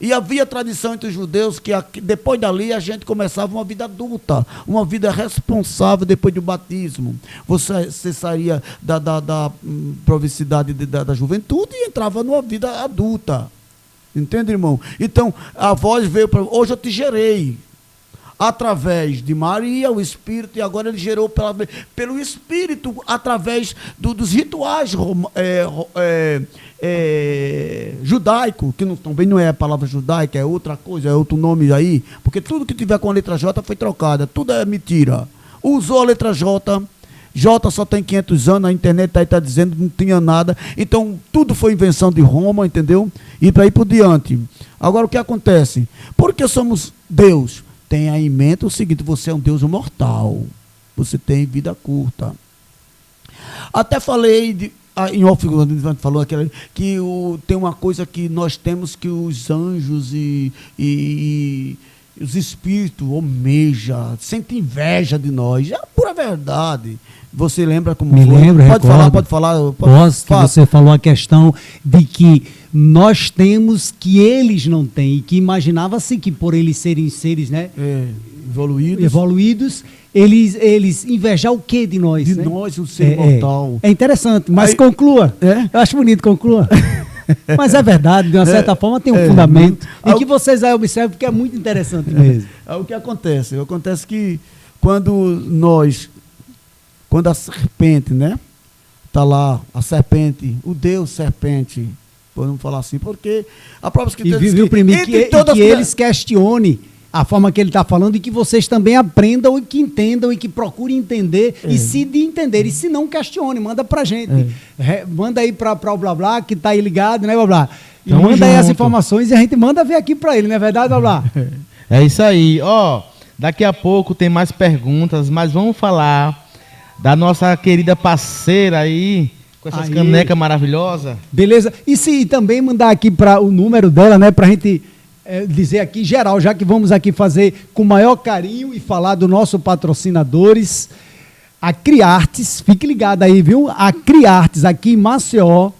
E havia tradição entre os judeus que depois dali a gente começava uma vida adulta, uma vida responsável depois do batismo. Você sairia da provicidade da juventude e entrava numa vida adulta. Entende, irmão? Então, a voz veio para... Hoje eu te gerei. Através de Maria, o Espírito, e agora ele gerou pelo Espírito, através dos rituais judaico, que também não é a palavra judaica, é outra coisa, é outro nome aí, porque tudo que tiver com a letra J foi trocada, tudo é mentira. Usou a letra J, Jota só tem 500 anos, a internet aí está dizendo que não tinha nada. Então, tudo foi invenção de Roma, entendeu? E para ir por diante. Agora, o que acontece? Porque somos Deus. Tenha em mente o seguinte, você é um Deus mortal. Você tem vida curta. Até falei, em off, falou aquela, que tem uma coisa que nós temos que os anjos e os espíritos almejam, sentem inveja de nós. É pura verdade. Você lembra como Me foi? lembro, Pode recordo. pode falar. Posso, que você falou a questão de que nós temos que eles não têm, e que imaginava-se que por eles serem seres, né, evoluídos, eles invejar o que de nós? De né? nós, o ser mortal. É interessante, mas Aí, conclua. Eu acho bonito, conclua. Mas é verdade, de uma certa forma tem um fundamento. E que vocês aí observam, porque é muito interessante mesmo. O que acontece? Acontece que quando a serpente, né? Está lá, a serpente, o Deus serpente, podemos falar assim, porque a própria escritura diz que eles questionem a forma que ele está falando e que vocês também aprendam e que entendam e que procurem entender e se de entender. E se não, questione, manda pra gente. Manda aí para o Blá Blá, que tá aí ligado, né, Blá Blá? E manda aí as informações e a gente manda ver aqui para ele, não é verdade, Blá Blá? É isso aí. Ó, daqui a pouco tem mais perguntas, mas vamos falar da nossa querida parceira aí, com essas canecas maravilhosas. Beleza. E também mandar aqui para o número dela, né, pra gente dizer aqui geral, já que vamos aqui fazer com o maior carinho e falar do nosso patrocinadores, a Criartes, fique ligado aí, viu? A Criartes aqui em Maceió,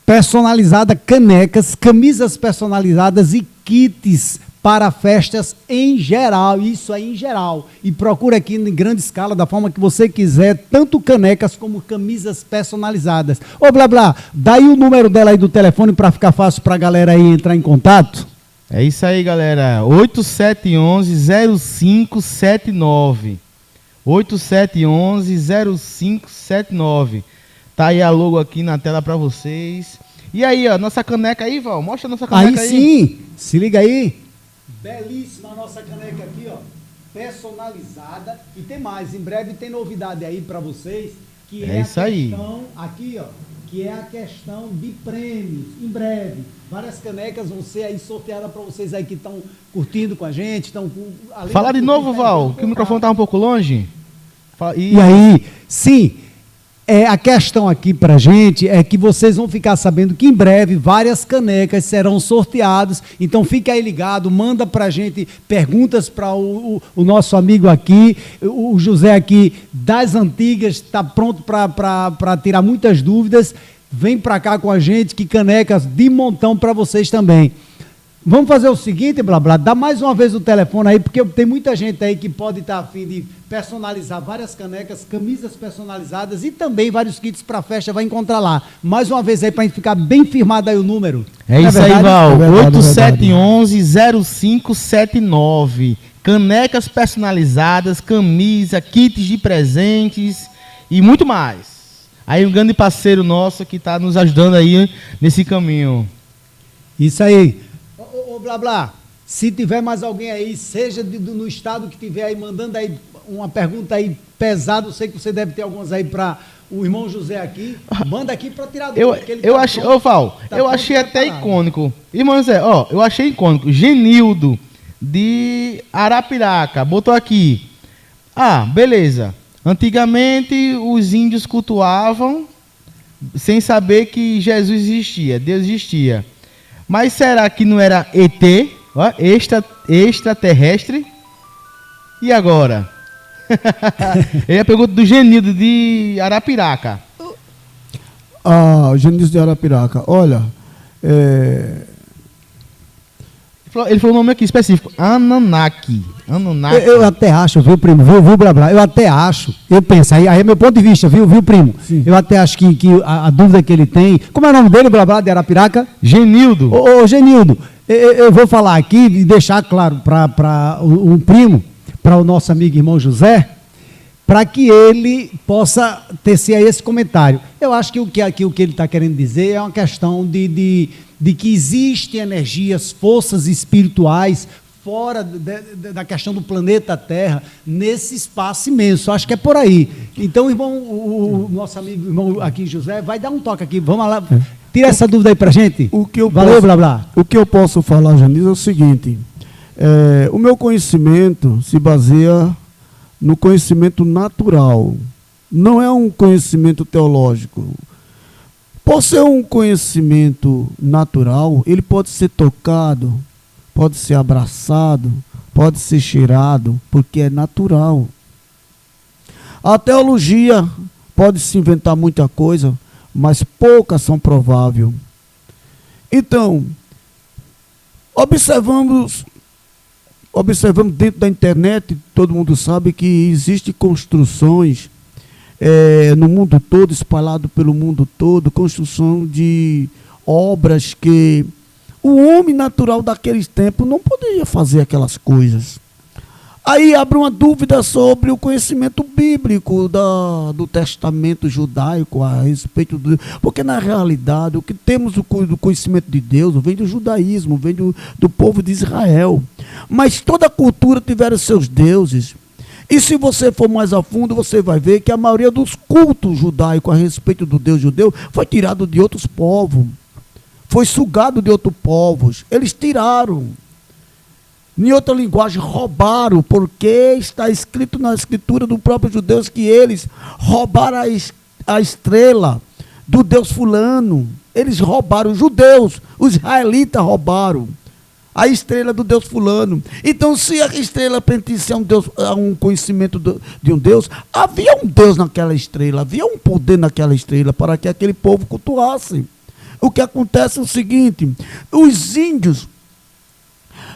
personalizada canecas, camisas personalizadas e kits para festas em geral, isso aí em geral. E procura aqui em grande escala, da forma que você quiser, tanto canecas como camisas personalizadas. Ô Blá Blá, dá aí o número dela aí do telefone para ficar fácil para a galera aí entrar em contato. É isso aí, galera. 8711-0579. 8711-0579. Tá aí a logo aqui na tela para vocês. E aí, ó, nossa caneca aí, Val. Mostra a nossa caneca aí. Aí sim, se liga aí. Belíssima a nossa caneca aqui, ó. Personalizada. E tem mais, em breve tem novidade aí para vocês. Que é isso aí. Aqui, ó. Que é a questão de prêmios, em breve. Várias canecas vão ser aí sorteadas para vocês aí que estão curtindo com a gente. Fala de novo, Val, que o microfone está um pouco longe. E aí, sim, a questão aqui para a gente é que vocês vão ficar sabendo que em breve várias canecas serão sorteadas. Então fica aí ligado, manda para a gente perguntas para o nosso amigo aqui, o José aqui das antigas, está pronto para tirar muitas dúvidas. Vem para cá com a gente, que canecas de montão para vocês também. Vamos fazer o seguinte, Blá Blá, dá mais uma vez o telefone aí, porque tem muita gente aí que pode estar a fim de personalizar várias canecas, camisas personalizadas e também vários kits para festa, vai encontrar lá. Mais uma vez aí para a gente ficar bem firmado aí o número. É isso aí, Val, 8711-0579. Canecas personalizadas, camisa, kits de presentes e muito mais. Aí um grande parceiro nosso que está nos ajudando aí nesse caminho. Isso aí. Ô Blá Blá, se tiver mais alguém aí, seja no estado que tiver aí, mandando aí uma pergunta aí pesada, eu sei que você deve ter algumas aí para o irmão José aqui, manda aqui para tirar dúvida. Eu achei até icônico. Irmão José, ó, eu achei icônico. Genildo, de Arapiraca, botou aqui. Ah, beleza. Antigamente os índios cultuavam sem saber que Jesus existia, Deus existia. Mas será que não era ET, ó, extraterrestre? E agora? É a pergunta do Genildo de Arapiraca. Genildo de Arapiraca, olha, ele falou o nome aqui específico, Anunnaki. Eu até acho, viu, primo? Viu, Blá Blá? Eu até acho, eu penso, aí é meu ponto de vista, viu, primo? Sim. Eu até acho que a dúvida que ele tem... Como é o nome dele, Blá Blá, de Arapiraca? Genildo. Ô, Genildo, eu vou falar aqui e deixar claro para o primo, para o nosso amigo irmão José, para que ele possa tecer aí esse comentário. Eu acho que o que ele está querendo dizer é uma questão de que existem energias, forças espirituais fora da questão do planeta Terra, nesse espaço imenso. Acho que é por aí. Então, irmão, o nosso amigo, irmão aqui, José, vai dar um toque aqui. Vamos lá, tira essa dúvida aí pra gente. Valeu, blá, blá. O que eu posso falar, Janice, é o seguinte. O meu conhecimento se baseia no conhecimento natural. Não é um conhecimento teológico. Por ser um conhecimento natural, ele pode ser tocado, pode ser abraçado, pode ser cheirado, porque é natural. A teologia pode se inventar muita coisa, mas poucas são prováveis. Então, observamos dentro da internet, todo mundo sabe que existem construções no mundo todo, espalhado pelo mundo todo, construção de obras que o homem natural daqueles tempos não poderia fazer aquelas coisas. Aí abre uma dúvida sobre o conhecimento bíblico do testamento judaico a respeito do... Porque, na realidade, o que temos do conhecimento de Deus vem do judaísmo, vem do povo de Israel. Mas toda cultura tiveram seus deuses. E se você for mais a fundo, você vai ver que a maioria dos cultos judaicos a respeito do Deus judeu foi tirado de outros povos. Foi sugado de outros povos. Eles tiraram. Em outra linguagem, roubaram, porque está escrito na escritura do próprio judeus que eles roubaram a estrela do Deus fulano. Eles roubaram, os judeus, os israelitas roubaram a estrela do Deus fulano. Então, se a estrela pertencia a um conhecimento de um Deus, havia um Deus naquela estrela, havia um poder naquela estrela para que aquele povo cultuasse. O que acontece é o seguinte: os índios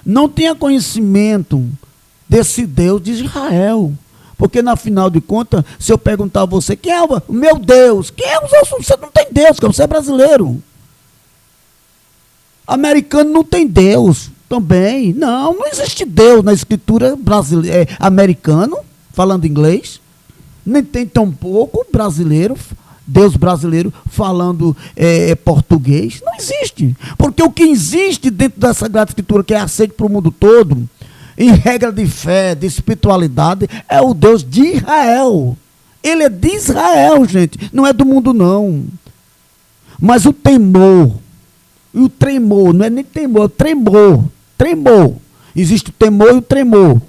não tinham conhecimento desse Deus de Israel. Porque, na final de contas, se eu perguntar a você, quem é o meu Deus? Quem é o seu? Você não tem Deus, porque você é brasileiro. Americano não tem Deus também. Não existe Deus na escritura brasileira, americano, falando inglês. Nem tem tão pouco brasileiro, Deus brasileiro falando português. Não existe. Porque o que existe dentro da Sagrada Escritura, que é aceito para o mundo todo, em regra de fé, de espiritualidade, é o Deus de Israel. Ele é de Israel, gente. Não é do mundo, não. Mas o temor, e o tremor, não é nem temor, é tremor. Existe o temor e o tremor.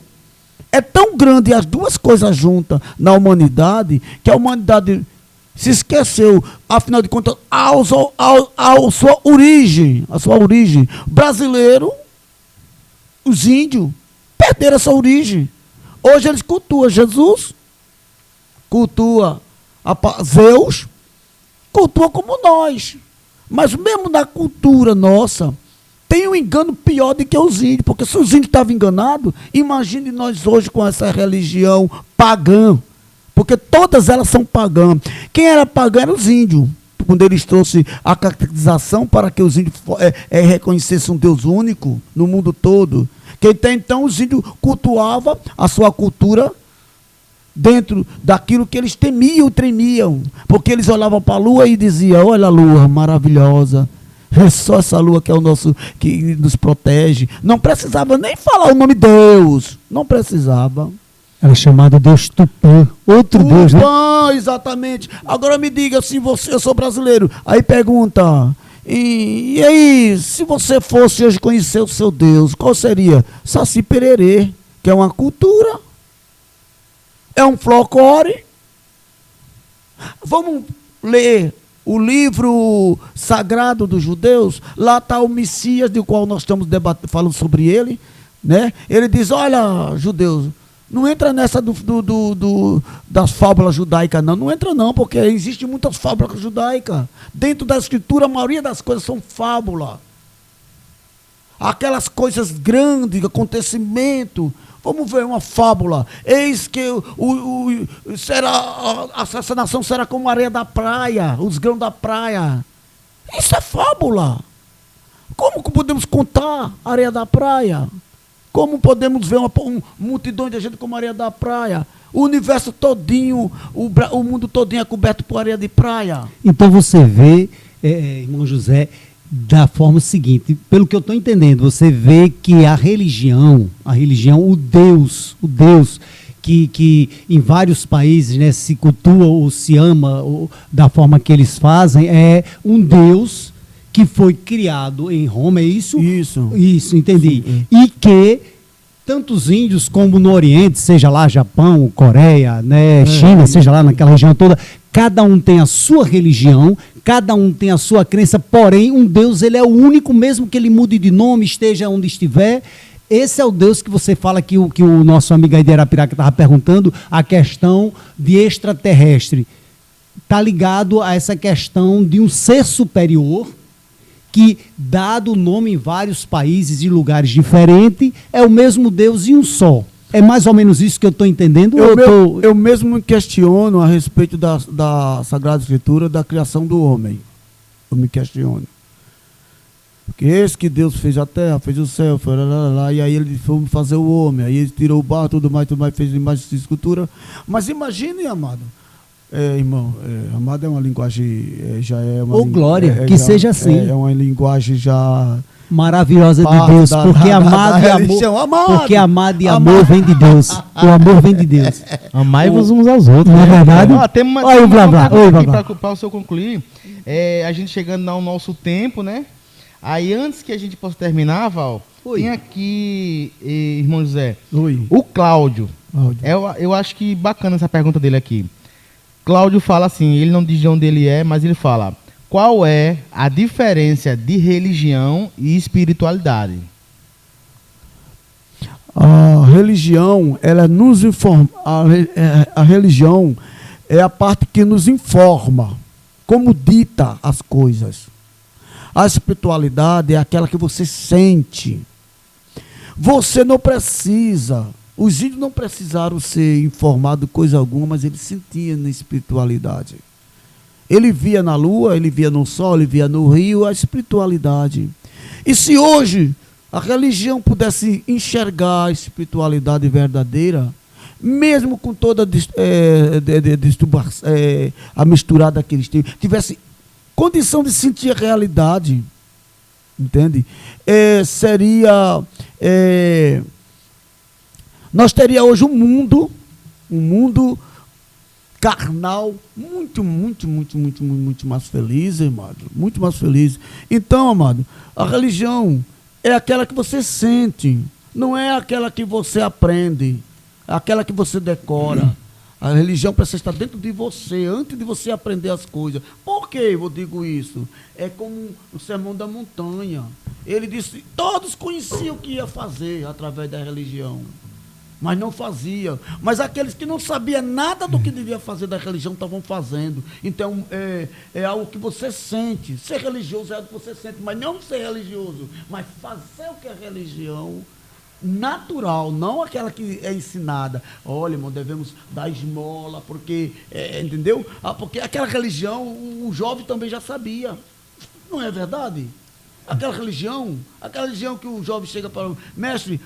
É tão grande as duas coisas juntas na humanidade, que a humanidade se esqueceu, afinal de contas, a sua origem. Brasileiro, os índios, perderam essa origem. Hoje eles cultuam Jesus, cultuam Zeus, cultuam como nós. Mas mesmo na cultura nossa, tem um engano pior do que os índios, porque se os índios estavam enganados, imagine nós hoje com essa religião pagã, porque todas elas são pagãs. Quem era pagão eram os índios, quando eles trouxeram a caracterização para que os índios reconhecessem um Deus único no mundo todo. Que até então os índios cultuavam a sua cultura dentro daquilo que eles temiam, tremiam, porque eles olhavam para a lua e diziam: olha a lua maravilhosa, é só essa lua que é o nosso, que nos protege. Não precisava nem falar o nome Deus, não precisava. Era chamado Deus Tupã, outro Deus, né? Tupã, exatamente. Agora me diga, se eu sou brasileiro, aí pergunta, e aí, se você fosse hoje conhecer o seu Deus, qual seria? Saci Pererê, que é uma cultura. É um folclore. Vamos ler o livro sagrado dos judeus. Lá está o Messias, do qual nós estamos falando sobre ele, né? Ele diz: olha, judeus, não entra nessa das fábulas judaicas, não. Não entra, não, porque existem muitas fábulas judaicas. Dentro da escritura, a maioria das coisas são fábula. Aquelas coisas grandes, acontecimento. Vamos ver uma fábula. Eis que essa nação será como a areia da praia, os grãos da praia. Isso é fábula. Como podemos contar a areia da praia? Como podemos ver uma multidão de gente como a areia da praia? O universo todinho, o mundo todinho é coberto por areia de praia. Então você vê, irmão José, da forma seguinte, pelo que eu estou entendendo, você vê que a religião, o Deus que em vários países, né, se cultua ou se ama da forma que eles fazem, é um Deus que foi criado em Roma, é isso? Isso, entendi. Sim. E que tanto os índios como no Oriente, seja lá Japão, Coreia, né, China, seja lá naquela região toda, cada um tem a sua religião, cada um tem a sua crença, porém um Deus, ele é o único, mesmo que ele mude de nome, esteja onde estiver. Esse é o Deus que você fala que o nosso amigo aí de Arapiraca estava perguntando, a questão de extraterrestre. Está ligado a essa questão de um ser superior que, dado o nome em vários países e lugares diferentes, é o mesmo Deus e um só. É mais ou menos isso que eu estou entendendo? Eu mesmo me questiono a respeito da Sagrada Escritura, da criação do homem. Eu me questiono. Porque esse que Deus fez a terra, fez o céu, e aí ele foi fazer o homem, aí ele tirou o barro, tudo mais, fez imagem de escultura. Mas imagine, amado, irmão, amado é uma linguagem, já é uma... glória, que seja assim. É uma linguagem já... maravilhosa de Deus, porque amado e amor, porque amado e amor vem de Deus. O amor vem de Deus. Amai-vos uns aos outros. Não é verdade? Olha o blá blá. Para o senhor concluir, a gente chegando ao nosso tempo, né? Aí, antes que a gente possa terminar, Val, tem aqui, irmão José, o Cláudio. Eu acho que bacana essa pergunta dele aqui. Cláudio fala assim, ele não diz de onde ele é, mas ele fala: qual é a diferença de religião e espiritualidade? A religião, ela nos informa. A religião é a parte que nos informa, como dita as coisas. A espiritualidade é aquela que você sente. Você não precisa. Os índios não precisaram ser informados de coisa alguma, mas eles sentiam na espiritualidade. Ele via na lua, ele via no sol, ele via no rio, a espiritualidade. E se hoje a religião pudesse enxergar a espiritualidade verdadeira, mesmo com toda a misturada que eles tivesse condição de sentir a realidade, entende? Nós teríamos hoje um mundo carnal, muito mais feliz, amado. Muito mais feliz. Então, amado, a religião é aquela que você sente, não é aquela que você aprende, é aquela que você decora. A religião precisa estar dentro de você, antes de você aprender as coisas. Por que eu digo isso? É como o Sermão da Montanha. Ele disse, todos conheciam o que ia fazer através da religião, mas não fazia. Mas aqueles que não sabiam nada do que devia fazer da religião estavam fazendo. Então, é algo que você sente. Ser religioso é algo que você sente, mas não ser religioso, mas fazer o que é religião natural, não aquela que é ensinada. Olha, irmão, devemos dar esmola, porque, entendeu? Porque aquela religião, o jovem também já sabia. Não é verdade? Aquela religião que o jovem chega para o mestre,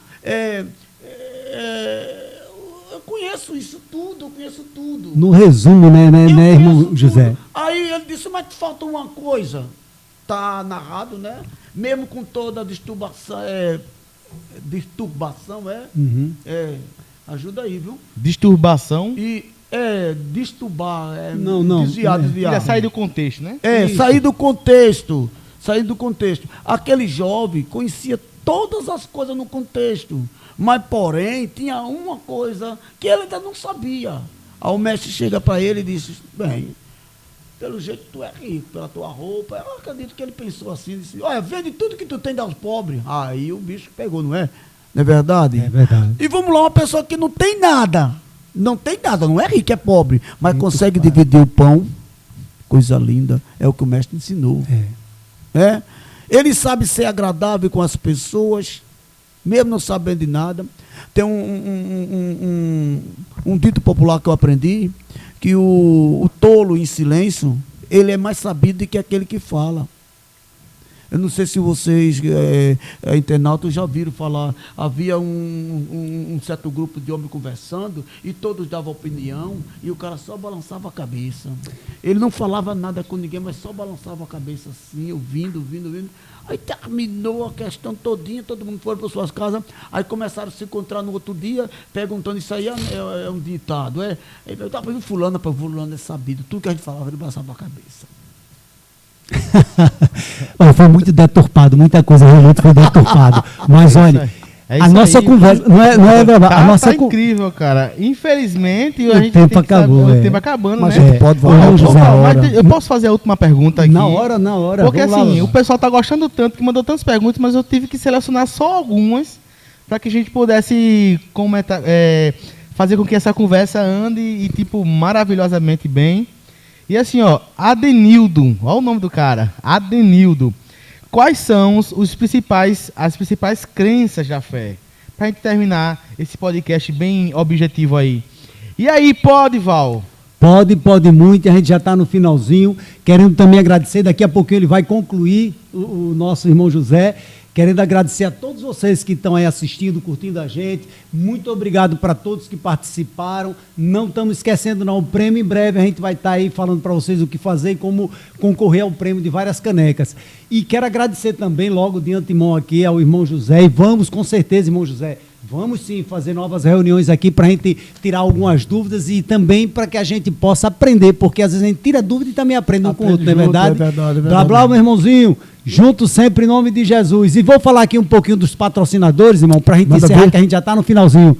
eu conheço isso tudo, eu conheço tudo. No resumo, né, irmão José? Aí ele disse, mas falta uma coisa. Está narrado, né? Mesmo com toda a disturbação, Uhum. Ajuda aí, viu? Disturbação? Disturbar, desviar. Sair do contexto, né? Sair do contexto. Aquele jovem conhecia todas as coisas no contexto, mas, porém, tinha uma coisa que ele ainda não sabia. Aí o mestre chega para ele e diz, bem, pelo jeito tu é rico, pela tua roupa. Eu acredito que ele pensou assim, disse, olha, vende tudo que tu tem aos pobres. Aí o bicho pegou, não é? Não é verdade? É verdade. E vamos lá, uma pessoa que não tem nada, não é rico, é pobre, mas muito consegue dividir o pão, coisa linda, é o que o mestre ensinou. Ele sabe ser agradável com as pessoas, mesmo não sabendo de nada. Tem um dito popular que eu aprendi, que o tolo em silêncio, ele é mais sabido do que aquele que fala. Eu não sei se vocês, internautas, já viram falar. Havia um certo grupo de homens conversando e todos davam opinião e o cara só balançava a cabeça. Ele não falava nada com ninguém, mas só balançava a cabeça assim, ouvindo. Aí terminou a questão todinha, todo mundo foi para suas casas, aí começaram a se encontrar no outro dia, perguntando, isso aí é um ditado, Ele estava para fulano é sabido, tudo que a gente falava, ele balançava a cabeça. Foi muito deturpado, muita coisa realmente foi deturpado. Mas olha, a nossa aí, conversa não é a nossa incrível, cara. Infelizmente o tempo acabou. O tempo acabando, mas né? Pode voltar. Mas eu posso fazer a última pergunta aqui? Na hora. Porque assim, o pessoal tá gostando tanto que mandou tantas perguntas, mas eu tive que selecionar só algumas para que a gente pudesse comentar, fazer com que essa conversa ande e tipo maravilhosamente bem. E assim, Adenildo, olha o nome do cara, Adenildo. Quais são as principais crenças da fé? Para a gente terminar esse podcast bem objetivo aí. E aí, pode, Val? Pode muito, a gente já está no finalzinho. Querendo também agradecer, daqui a pouquinho ele vai concluir o nosso irmão José. Querendo agradecer a todos vocês que estão aí assistindo, curtindo a gente. Muito obrigado para todos que participaram. Não estamos esquecendo não, o prêmio em breve a gente vai estar aí falando para vocês o que fazer e como concorrer ao prêmio de várias canecas. E quero agradecer também logo de antemão aqui ao irmão José. E vamos, com certeza, irmão José, vamos sim fazer novas reuniões aqui para a gente tirar algumas dúvidas e também para que a gente possa aprender, porque às vezes a gente tira dúvida e também aprende um com o outro, não é verdade? É verdade. Blá, blá, meu irmãozinho. Junto sempre em nome de Jesus. E vou falar aqui um pouquinho dos patrocinadores, irmão, para a gente encerrar, que a gente já está no finalzinho.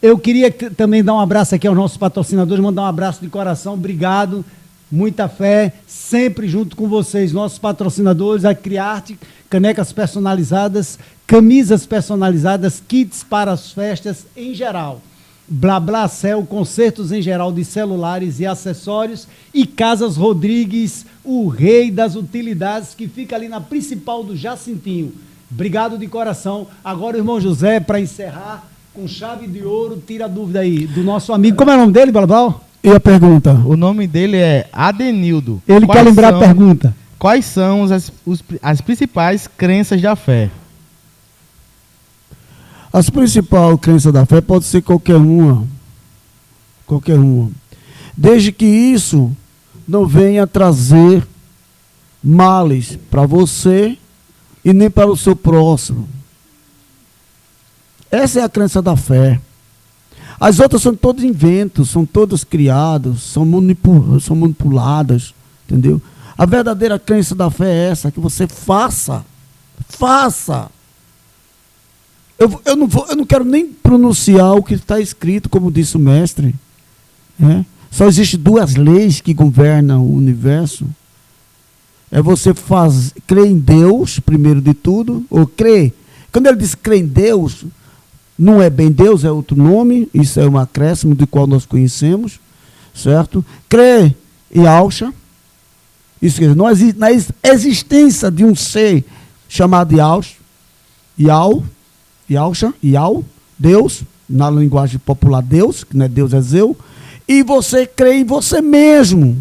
Eu queria também dar um abraço aqui aos nossos patrocinadores, mandar um abraço de coração, obrigado, muita fé, sempre junto com vocês, nossos patrocinadores, a Criarte, canecas personalizadas, camisas personalizadas, kits para as festas em geral. Blablacel, concertos em geral de celulares e acessórios, e Casas Rodrigues, o rei das utilidades, que fica ali na principal do Jacintinho. Obrigado de coração. Agora o irmão José, para encerrar, com chave de ouro, tira a dúvida aí do nosso amigo. Como é o nome dele, Balabal? E a pergunta? O nome dele é Adenildo. Ele quer lembrar a pergunta. Quais são as principais crenças da fé? As principais crenças da fé pode ser qualquer uma. Desde que isso não venha trazer males para você e nem para o seu próximo. Essa é a crença da fé. As outras são todos inventos, são todos criados, são manipuladas, entendeu? A verdadeira crença da fé é essa, que você faça. Eu não quero nem pronunciar o que está escrito, como disse o mestre. Né? Só existem duas leis que governam o universo. É você crer em Deus, primeiro de tudo, ou crer. Quando ele diz crer em Deus, não é bem Deus, é outro nome, isso é um acréscimo do qual nós conhecemos, certo? Crer em Yahshua, isso quer dizer, não existe, na existência de um ser chamado Yahshua, Deus, na linguagem popular Deus, que não é Deus, é Zeu, e você crê em você mesmo.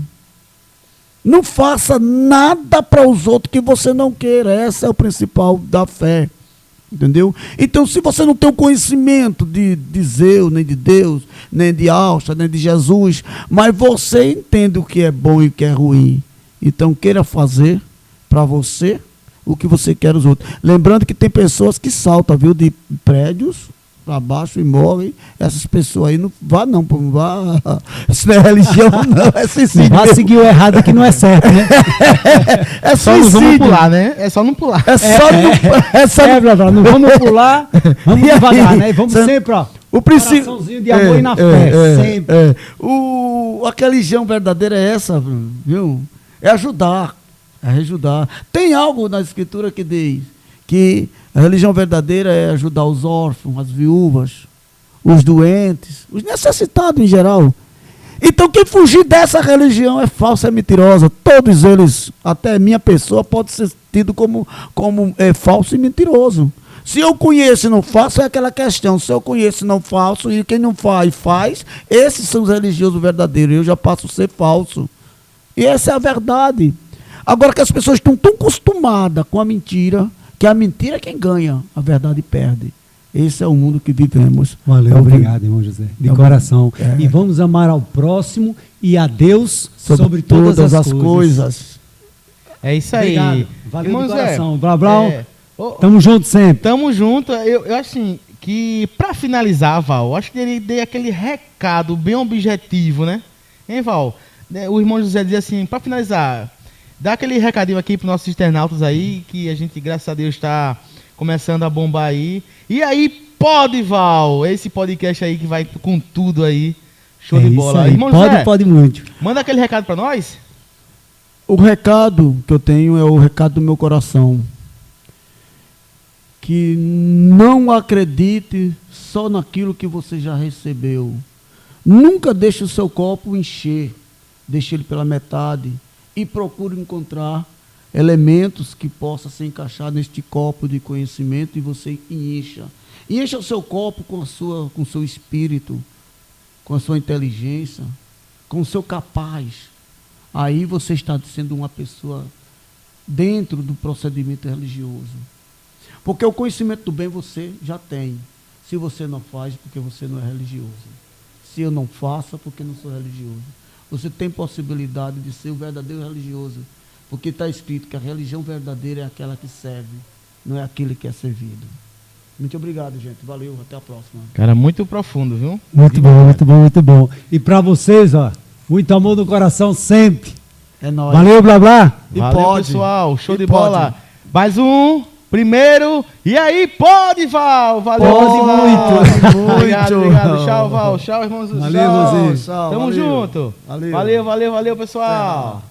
Não faça nada para os outros que você não queira. Esse é o principal da fé. Entendeu? Então, se você não tem o conhecimento de Zeu, nem de Deus, nem de Yahshua, nem de Jesus, mas você entende o que é bom e o que é ruim, então queira fazer para você o que você quer os outros. Lembrando que tem pessoas que saltam, viu, de prédios para baixo e morrem. Essas pessoas aí não vá isso não é religião, não, é suicídio. Não vá seguir o errado que não é certo, né? É só não vamos pular, né? É só não pular. Não vamos pular, vamos devagar, né? Vamos sempre, o princípio coraçãozinho de amor e na fé, sempre. A religião verdadeira é essa, viu? É ajudar. Tem algo na Escritura que diz que a religião verdadeira é ajudar os órfãos, as viúvas, os doentes, os necessitados em geral. Então quem fugir dessa religião é falsa, é mentirosa. Todos eles, até minha pessoa, pode ser tido como falso e mentiroso. Se eu conheço e não faço, é aquela questão. Se eu conheço e não faço, e quem não faz, esses são os religiosos verdadeiros. Eu já passo a ser falso. E essa é a verdade. Agora que as pessoas estão tão acostumadas com a mentira, que a mentira é quem ganha, a verdade perde. Esse é o mundo que vivemos. Valeu, obrigado, irmão José. De coração. E vamos amar ao próximo e a Deus sobre todas as coisas. É isso aí. Obrigado. Valeu, irmão de Zé, coração. Blau. Tamo junto sempre. Tamo junto. Eu assim, que pra finalizar, Val, acho que ele deu aquele recado bem objetivo, né? Hein, Val? O irmão José dizia assim, pra finalizar, dá aquele recadinho aqui pros nossos internautas aí, que a gente, graças a Deus, tá começando a bombar aí. E aí, pode, Val, esse podcast aí que vai com tudo aí. Show de bola. Aí. Irmão José, pode muito. Manda aquele recado pra nós. O recado que eu tenho é o recado do meu coração. Que não acredite só naquilo que você já recebeu. Nunca deixe o seu copo encher. Deixe ele pela metade e procure encontrar elementos que possam se encaixar neste copo de conhecimento e você encha. Encha o seu copo com o seu espírito, com a sua inteligência, com o seu capaz. Aí você está sendo uma pessoa dentro do procedimento religioso. Porque o conhecimento do bem você já tem. Se você não faz, porque você não é religioso. Se eu não faço, porque não sou religioso. Você tem possibilidade de ser o verdadeiro religioso. Porque está escrito que a religião verdadeira é aquela que serve, não é aquele que é servido. Muito obrigado, gente. Valeu, até a próxima. Cara, muito profundo, viu? Muito bom, muito bom, muito bom. E para vocês, ó, muito amor no coração sempre. É nóis. Valeu, blá blá. E valeu, pode. Pessoal. Show E de pode. bola. Mais um. Primeiro. E aí, pode, Val. Valeu. Pode muito. Obrigado, obrigado. Tchau, Val. Tchau, irmãos. Valeu, Tchau. Rosinho. Tchau, Tamo valeu. junto. Valeu. Valeu, pessoal.